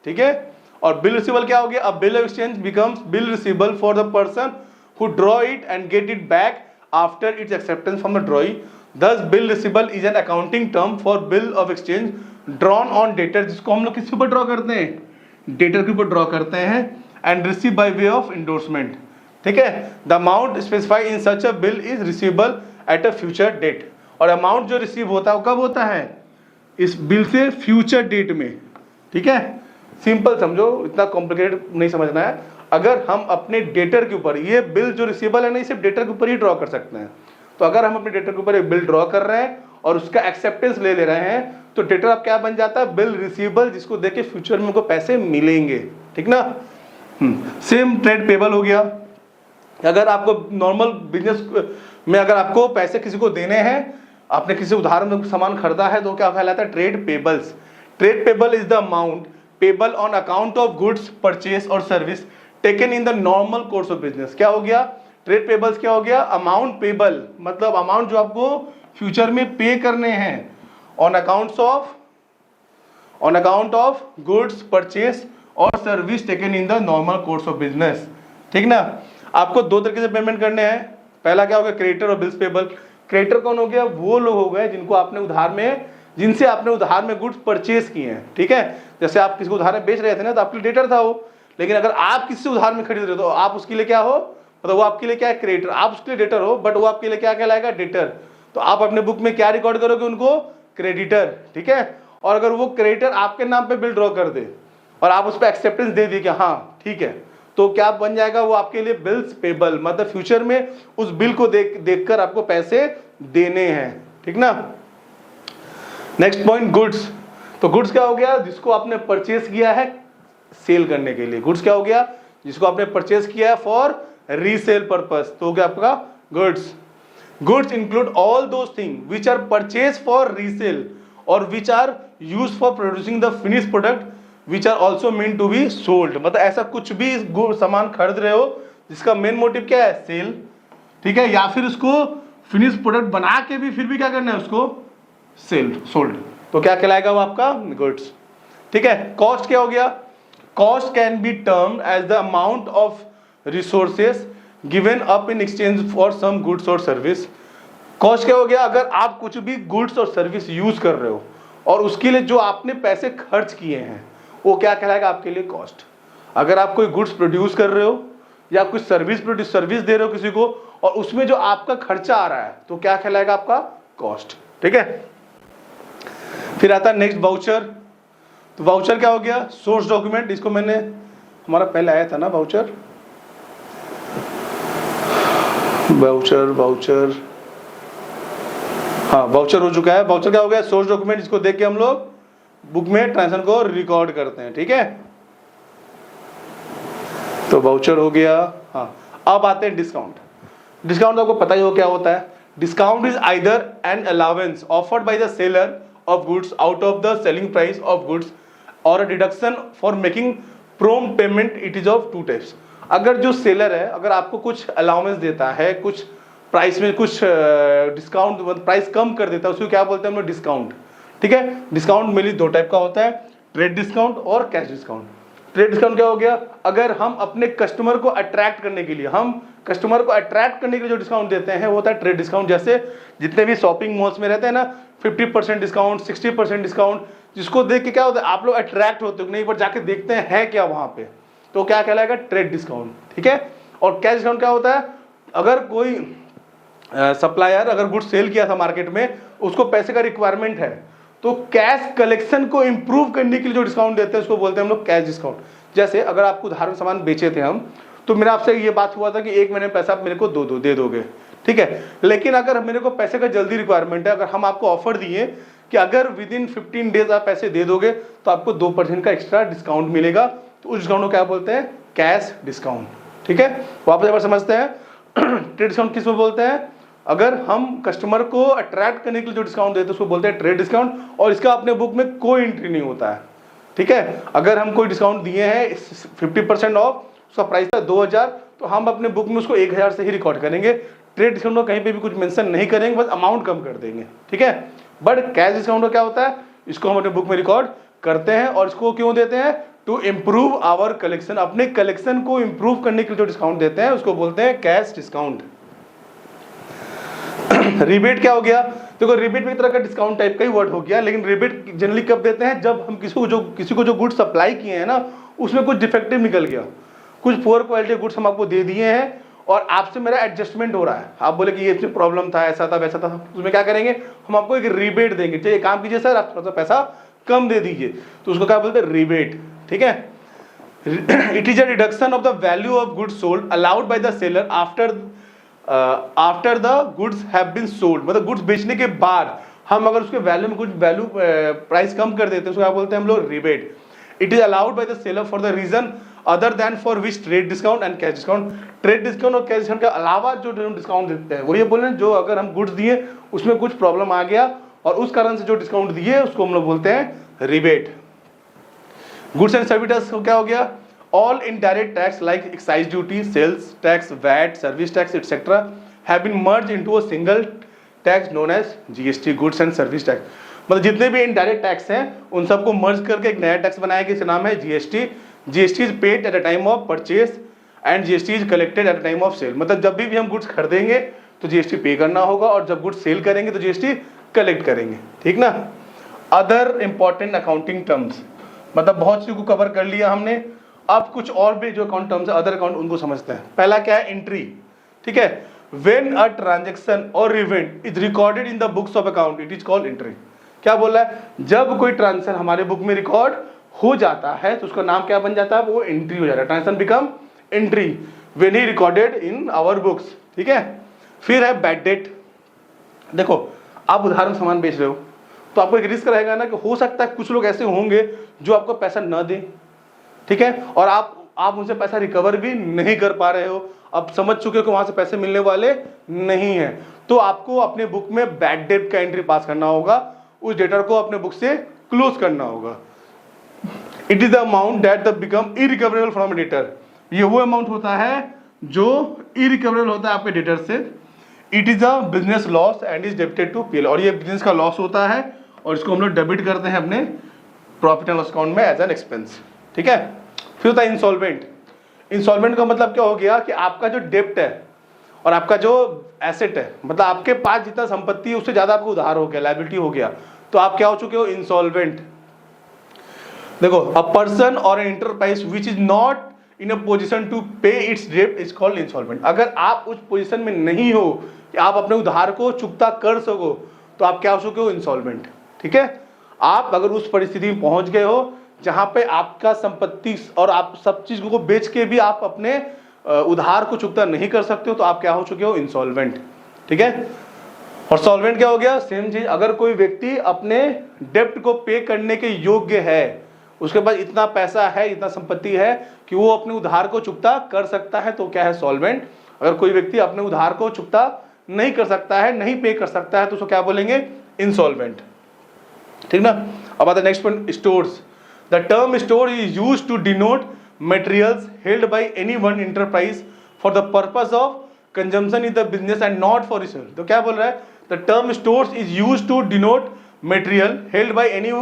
ठीक है। और बिल रिसीवेबल क्या हो गया, अ bill of exchange becomes bill receivable for the person who draw it and get it back after it's acceptance from the ड्रॉई। Thus bill receivable is an accounting term for bill of exchange drawn on debtor, जिसको हम लोग किस ऊपर draw करते हैं, debtor के ऊपर draw करते हैं, and receive by way of endorsement, ठीक है। The amount specified in such a bill is receivable at a future date. और अमाउंट जो रिसीव होता है वो कब होता है, इस बिल से फ्यूचर डेट में, ठीक है। सिंपल समझो, इतना कॉम्प्लिकेटेड नहीं समझना है। अगर हम अपने डेटर के ऊपर, ये बिल जो रिसीवेबल है ना, सिर्फ डेटर के ऊपर ही ड्रॉ कर सकते हैं। तो अगर हम अपने डेटर के ऊपर एक बिल ड्रॉ कर रहे हैं और उसका एक्सेप्टेंस ले रहे हैं, तो डेटर अब क्या बन जाता है, बिल रिसीवेबल, जिसको देके फ्यूचर में उनको पैसे मिलेंगे, ठीक ना। सेम ट्रेड पेबल हो गया। अगर आपको नॉर्मल बिजनेस में अगर आपको पैसे किसी को देने हैं, आपने किसी उधार में सामान खरीदा है, तो क्या कहलाता है, trade payables. Trade payable is the amount payable on account of goods purchase और service taken in the normal course of business. क्या हो गया, ट्रेड पेबल्स क्या हो गया, अमाउंट पेबल मतलब अमाउंट जो आपको फ्यूचर में पे करने हैं on account of goods purchase और service taken in the normal course of business, ठीक ना। आपको 2 तरीके से पेमेंट करने हैं। पहला क्या हो गया, क्रेडिटर और बिल्स पेबल। क्रेडिटर कौन हो गया, वो लोग हो गए जिनसे आपने उधार में गुड्स परचेस किए हैं, ठीक है। जैसे आप किसी को उधार में बेच रहे थे ना, तो आपके लिए डेटर था वो, लेकिन अगर आप किसी से उधार में खरीद रहे हो तो आप उसके लिए क्या हो, मतलब वो आपके लिए क्या है, क्रेडिटर, आप उसके लिए डेटर हो, बट वो आपके लिए क्या कहलाएगा, डेटर। तो आप अपने बुक में क्या रिकॉर्ड करोगे, उनको क्रेडिटर, ठीक है। और अगर वो क्रेडिटर आपके नाम पे बिल ड्रॉ कर दे और आप उस पर एक्सेप्टेंस दे दी कि हाँ ठीक है, तो क्या बन जाएगा, वो आपके लिए बिल्स पेबल, मतलब फ्यूचर में उस बिल को देखकर आपको पैसे देने हैं, ठीक ना। Next point, goods. तो गुड्स क्या हो गया, जिसको आपने परचेस किया है सेल करने के लिए। गुड्स क्या हो गया, जिसको आपने परचेस किया है फॉर रीसेल पर्पस, तो हो गया आपका goods. Goods include all those thing which are purchase for resale or which are use for producing the finish product which are also mean to be sold. मतलब ऐसा कुछ भी सामान खरीद रहे हो जिसका मेन मोटिव क्या है, सेल, ठीक है, या फिर उसको फिनिश प्रोडक्ट बना के भी फिर भी क्या करना है, उसको सोल्ड, तो क्या कहलाएगा वो आपका गुड्स। ठीक है, कॉस्ट क्या हो गया, cost can be term as the amount of resources given up in exchange for some goods और सर्विस। कॉस्ट क्या हो गया, अगर आप कुछ भी गुड्स और सर्विस यूज कर रहे हो और उसके लिए जो आपने पैसे खर्च किए हैं वो क्या कहलाएगा आपके लिए कॉस्ट। अगर आप कोई गुड्स प्रोड्यूस कर रहे हो या कुछ सर्विस दे रहे हो किसी को और उसमें जो आपका खर्चा आ रहा है तो क्या कहलाएगा आपका कॉस्ट। ठीक है, फिर आता है नेक्स्ट वाउचर। तो वाउचर क्या हो गया, सोर्स डॉक्यूमेंट, इसको मैंने हमारा पहले आया था ना वाउचर, हाँ वाउचर हो चुका है। वाउचर क्या हो गया, सोर्स डॉक्यूमेंट, इसको देख के हम लोग बुक में ट्रांजैक्शन को रिकॉर्ड करते हैं। ठीक है, तो वाउचर हो गया। हाँ, अब आते हैं डिस्काउंट। डिस्काउंट आपको पता ही हो क्या होता है। Discount is either an allowance offered by the seller of goods out of the selling price of goods or a deduction for making prompt payment. It is of two types. अगर जो seller है अगर आपको कुछ allowance देता है, कुछ price में कुछ डिस्काउंट, प्राइस कम कर देता है, उसको क्या बोलते हैं हम लोग, डिस्काउंट। ठीक है, डिस्काउंट मेनली दो टाइप का होता है, ट्रेड डिस्काउंट और कैश डिस्काउंट। ट्रेड डिस्काउंट क्या हो गया, अगर हम अपने कस्टमर को अट्रैक्ट करने के लिए जो डिस्काउंट देते हैं वो होता है ट्रेड डिस्काउंट। जैसे जितने भी शॉपिंग मॉल्स में रहते हैं ना, 50% डिस्काउंट, 60% डिस्काउंट, जिसको देख के क्या होता है आप लोग अट्रैक्ट होते हो, नहीं एक बार जाके देखते हैं है क्या वहां पे, तो क्या कहलाएगा ट्रेड डिस्काउंट। ठीक है, और कैश डिस्काउंट क्या होता है, अगर कोई सप्लायर अगर गुड्स सेल किया था मार्केट में, उसको पैसे का रिक्वायरमेंट है, तो कैश कलेक्शन को इंप्रूव करने के लिए जो डिस्काउंट देते हैं उसको बोलते हैं हम लोग कैश डिस्काउंट। जैसे अगर आपको उदाहरण सामान बेचे थे हम, तो मेरा आपसे ये बात हुआ था कि एक महीने में पैसा आप मेरे को दे दोगे। ठीक है, लेकिन अगर मेरे को पैसे का जल्दी रिक्वायरमेंट है, अगर हम आपको ऑफर दिए कि अगर विद इन 15 डेज आप पैसे दे दोगे तो आपको 2% का एक्स्ट्रा डिस्काउंट मिलेगा, तो उस डिस्काउंट को क्या बोलते हैं, कैश डिस्काउंट। ठीक है, वापस एक बार समझते हैं। ट्रेड डिस्काउंट किस में बोलते हैं, अगर हम कस्टमर को अट्रैक्ट करने के लिए जो डिस्काउंट देते हैं उसको बोलते हैं ट्रेड डिस्काउंट, और इसका अपने बुक में कोई एंट्री नहीं होता है। ठीक है, अगर हम कोई डिस्काउंट दिए हैं 50% ऑफ, उसका प्राइस था 2000, तो हम अपने बुक में उसको 1000 से ही रिकॉर्ड करेंगे। ट्रेड डिस्काउंट को कहीं पे भी कुछ मेंशन नहीं करेंगे, बस अमाउंट कम कर देंगे। ठीक है, बट कैश डिस्काउंट का क्या होता है, इसको हम अपने बुक में रिकॉर्ड करते हैं, और इसको क्यों देते हैं, टू इम्प्रूव आवर कलेक्शन, अपने कलेक्शन को इम्प्रूव करने के लिए जो डिस्काउंट देते हैं उसको बोलते हैं कैश डिस्काउंट। रिबेट क्या हो गया, देखो रिबेट भी एक तरह का डिस्काउंट टाइप का ही वर्ड हो गया, लेकिन रिबेट जनरली कब देते हैं, जब हम किसी को जो गुड्स सप्लाई किए हैं ना, उसमें कुछ डिफेक्टिव निकल गया, कुछ पुअर क्वालिटी गुड्स हम आपको दे दिए हैं और आपसे मेरा एडजस्टमेंट हो रहा है, आप बोले कि ये इसमें प्रॉब्लम था, ऐसा था वैसा था, उसमें क्या करेंगे, हम आपको एक रिबेट देंगे, चलिए काम कीजिए सर, आप थोड़ा सा पैसा कम दे दीजिए, तो उसको क्या बोलते हैं, रिबेट। ठीक है, it is a reduction of the value of goods sold allowed by the seller after the goods have been sold, मतलब गुड्स बेचने के बाद हम अगर उसके वैल्यू में कुछ वैल्यू प्राइस कम कर देते हैं, उसको क्या बोलते हैं हम लोग, rebate. It is allowed by the seller for the reason other than for which trade discount and cash discount. Trade discount और कैश डिस्काउंट के अलावा जो डिस्काउंट देते हैं वो ये बोले जो अगर हम गुड्स दिए उसमें कुछ प्रॉब्लम आ गया और उस कारण से जो डिस्काउंट दिए उसको हम लोग बोलते हैं rebate. Goods and service tax क्या हो गया, all indirect tax like excise duty, sales tax, VAT, service tax etc. have been merged into a single tax known as GST, goods and service tax। मतलब जितने भी indirect tax हैं उन सबको मर्ज करके एक नया टैक्स बनाया गया, इसका नाम है GST। GST is paid at a time of purchase and GST is collected at a time of sale. मतलब जब भी हम गुड्स खरीदेंगे तो GST पे करना होगा और जब गुड्स सेल करेंगे तो GST कलेक्ट करेंगे। ठीक ना। अदर इंपॉर्टेंट अकाउंटिंग टर्म्स, मतलब बहुत चीज़ को कवर कर लिया हमने, अब कुछ और भी जो अकाउंट टर्म्स है अदर अकाउंट उनको समझते हैं। पहला क्या है, एंट्री। ठीक है, व्हेन अ ट्रांजैक्शन और event is recorded in the books of account it is called entry. क्या बोल रहा है, जब कोई ट्रांजैक्शन हमारे बुक में रिकॉर्ड हो जाता है तो उसका नाम क्या बन जाता है, वो एंट्री हो जाता है। Transaction become entry when he recorded in our books. ठीक है, फिर है बैड डेट। देखो आप उदाहरण सामान बेच रहे हो तो आपको एक रिस्क रहेगा ना कि हो सकता है कुछ लोग ऐसे होंगे जो आपको पैसा न दें। ठीक है, और आप उनसे पैसा रिकवर भी नहीं कर पा रहे हो, अब समझ चुके हो कि वहां से पैसे मिलने वाले नहीं है, तो आपको अपने बुक में बैड डेट का एंट्री पास करना होगा, उस डेटर को अपने बुक से क्लोज करना होगा। It is the amount that the become irrecoverable from debtor. ये वो अमाउंट होता है जो इरिकवरेबल होता है आपके डेटर से। It is a business loss and is debited to PL, और ये बिजनेस का लॉस होता है और इसको हम लोग डेबिट करते हैं अपने प्रॉफिट एंड लॉस अकाउंट में एज एन एक्सपेंस। ठीक है, फिर होता है इंसॉल्वेंट। इंसॉल्वेंट का मतलब क्या हो गया कि आपका जो डेप्ट है और आपका जो एसेट है, मतलब आपके पास जितना संपत्ति है उससे ज्यादा आपको उधार हो गया, लायबिलिटी हो गया, तो आप क्या हो चुके हो, इंसॉल्वेंट। देखो, अ पर्सन और an enterprise which is not in a position to pay its डेब्ट इज कॉल्ड इंसॉल्वेंट। अगर आप उस पोजिशन में नहीं हो कि आप अपने उधार को चुकता कर सको तो आप क्या हो चुके हो, इंसॉल्वेंट। ठीक है, आप अगर उस परिस्थिति में पहुंच गए हो जहां पे आपका संपत्ति और आप सब चीजों को बेच के भी आप अपने उधार को चुकता नहीं कर सकते हो, तो आप क्या हो चुके हो, इंसॉल्वेंट। ठीक है, और सॉल्वेंट क्या हो गया, सेम चीज। अगर कोई व्यक्ति अपने डेब्ट को पे करने के योग्य है, उसके पास इतना पैसा है, इतना संपत्ति है कि वो अपने उधार को चुकता कर सकता है, तो क्या है, सॉल्वेंट। अगर कोई व्यक्ति अपने उधार को चुकता नहीं कर सकता है, नहीं पे कर सकता है, तो उसको क्या बोलेंगे, इंसॉल्वेंट। ठीक ना। अब आता है next point, stores. The term store is used to denote materials held by any one enterprise for the purpose of consumption in the business and not for resale. तो क्या बोल रहा है, the term stores is used to denote material held by any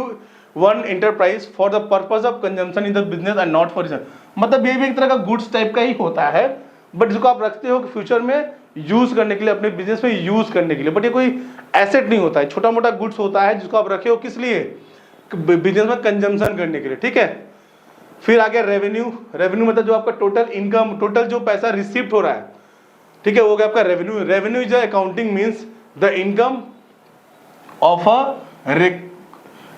one enterprise for the purpose of consumption in the business and not for resale. मतलब ये भी एक तरह का गुड्स टाइप का ही होता है, बट इसको आप रखते हो कि फ्यूचर में यूज करने के लिए, अपने बिजनेस में यूज करने के लिए, बट ये कोई एसेट नहीं होता है, छोटा मोटा गुड्स होता है जिसको आप रखे हो किस लिए, बिजनेस में कंजम्पशन करने के लिए। ठीक है, फिर आ गया रेवेन्यू। रेवेन्यू मतलब जो आपका टोटल इनकम, टोटल जो पैसा रिसीव हो रहा है, ठीक है, वो गया आपका revenue. Revenue is accounting means the income of a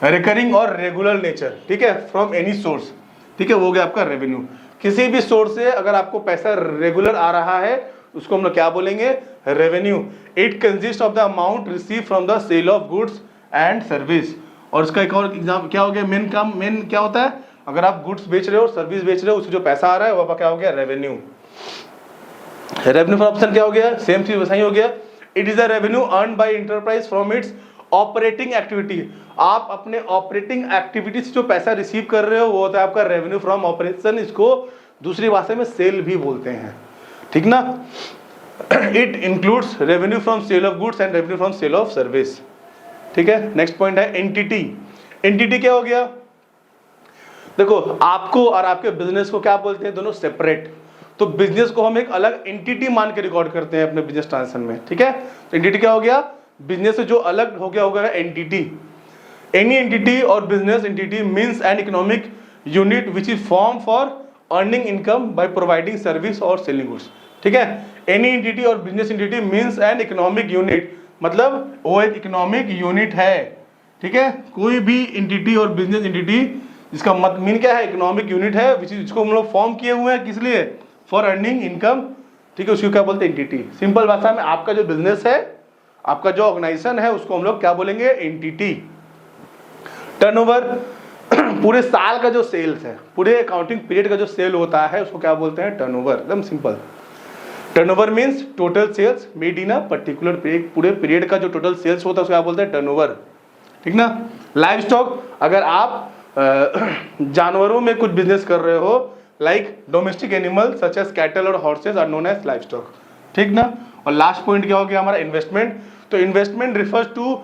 recurring और रेगुलर नेचर, ठीक है, फ्रॉम एनी सोर्स। ठीक है, वो गया आपका रेवेन्यू। किसी भी सोर्स से अगर आपको पैसा रेगुलर आ रहा है उसको हम लोग क्या बोलेंगे, revenue. It consist of the amount receive from the sale of goods and service. और इसका एक और एग्जाम क्या हो गया, मेन क्या होता है, अगर आप गुड्स बेच रहे हो, सर्विस बेच रहे हो, उससे जो पैसा आ रहा है वो क्या हो गया, रेवेन्यू। रेवेन्यू फॉर ऑप्शन क्या हो गया, सेम चीज वैसा ही हो गया। It is the revenue earn by enterprise from its operating activity. आप अपने ऑपरेटिंग एक्टिविटी से जो पैसा रिसीव कर रहे हो वो होता है आपका रेवेन्यू फ्रॉम ऑपरेशन। इसको दूसरी भाषा में सेल भी बोलते हैं। ठीक ना। It includes revenue from sale of goods and revenue from sale of service. ठीक है, नेक्स्ट पॉइंट है एंटिटी। एंटिटी क्या हो गया, देखो आपको और आपके बिजनेस को क्या बोलते हैं, दोनों सेपरेट। तो बिजनेस को हम एक अलग एंटिटी मान के रिकॉर्ड करते हैं अपने बिजनेस ट्रांजैक्शन में। ठीक है, तो एंटिटी क्या हो गया, बिजनेस से जो अलग हो गया होगा एंटिटी। एनी एंटिटी और business entity means an economic unit which is form for earning income by providing service और सेलिंग गुड्स। ठीक है, एनी एंटिटी और business entity means an economic unit, मतलब वो एक इकोनॉमिक यूनिट है। ठीक है, कोई भी एंटिटी और बिजनेस एंटिटी जिसका मीन क्या है, इकोनॉमिक यूनिट है, विच जिसको हम लोग फॉर्म किए हुए हैं किस लिए, फॉर अर्निंग इनकम। ठीक है, उसको क्या बोलते हैं, एंटिटी। सिंपल भाषा में आपका जो बिजनेस है, आपका जो ऑर्गेनाइजेशन है, उसको हम लोग क्या बोलेंगे, एंटिटी। टर्नओवर, पूरे साल का जो सेल्स है, पूरे अकाउंटिंग पीरियड का जो सेल होता है उसको क्या बोलते हैं, टर्नओवर। एकदम simple. Turnover means total sales made in a particular period. पूरे पीरियड का जो टोटल सेल्स होता है उसको क्या बोलते हैं, टर्नओवर। ठीक ना। लाइव स्टॉक, अगर आप जानवरों में कुछ बिजनेस कर रहे हो, like domestic animal such as cattle और horses are known as livestock. ठीक ना। और लास्ट पॉइंट क्या हो गया हमारा, इन्वेस्टमेंट। तो investment refers to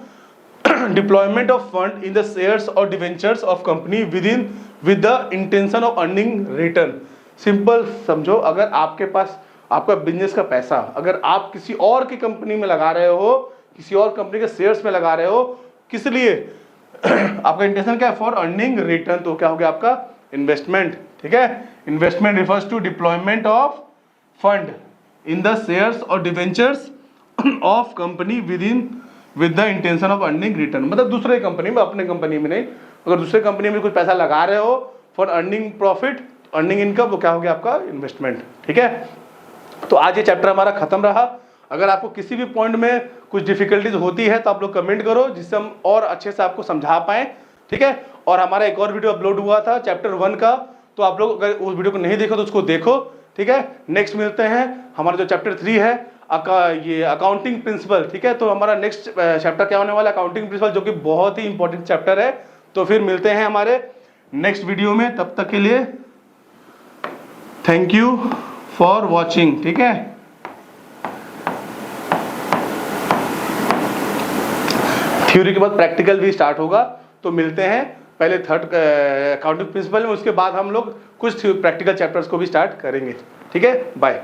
deployment of fund in the shares और debentures of company with the intention of earning return. Simple समझो, अगर आपके पास आपका बिजनेस का पैसा अगर आप किसी और की कंपनी में लगा रहे हो, किसी और कंपनी के शेयर्स में लगा रहे हो, किस लिए आपका इंटेंशन क्या है, फॉर अर्निंग रिटर्न, तो क्या हो गया आपका इन्वेस्टमेंट। ठीक है, investment refers to deployment of fund in the shares और debentures of company with the intention of earning return. मतलब दूसरे कंपनी में, अपने कंपनी में नहीं। अगर दूसरे कंपनी में कुछ पैसा लगा रहे हो for earning profit, earning income, वो क्या हो गया आपका इन्वेस्टमेंट। ठीक है, तो आज ये चैप्टर हमारा खत्म रहा। अगर आपको किसी भी पॉइंट में कुछ डिफिकल्टीज होती है तो आप लोग कमेंट करो, जिससे हम और अच्छे से आपको समझा पाएं। ठीक है, और हमारा एक और वीडियो अपलोड हुआ था चैप्टर 1 का, तो आप लोग अगर उस वीडियो को नहीं देखो तो उसको देखो। ठीक है, नेक्स्ट मिलते हैं हमारा जो चैप्टर 3 है ये अकाउंटिंग प्रिंसिपल। ठीक है, तो हमारा नेक्स्ट चैप्टर क्या होने वाला है, अकाउंटिंग प्रिंसिपल, जो कि बहुत ही इंपॉर्टेंट चैप्टर है। तो फिर मिलते हैं हमारे नेक्स्ट वीडियो में, तब तक के लिए थैंक यू फॉर वॉचिंग। ठीक है। थ्योरी के बाद प्रैक्टिकल भी स्टार्ट होगा। तो मिलते हैं पहले थर्ड अकाउंटिंग प्रिंसिपल में, उसके बाद हम लोग कुछ प्रैक्टिकल चैप्टर्स को भी स्टार्ट करेंगे। ठीक है, बाय।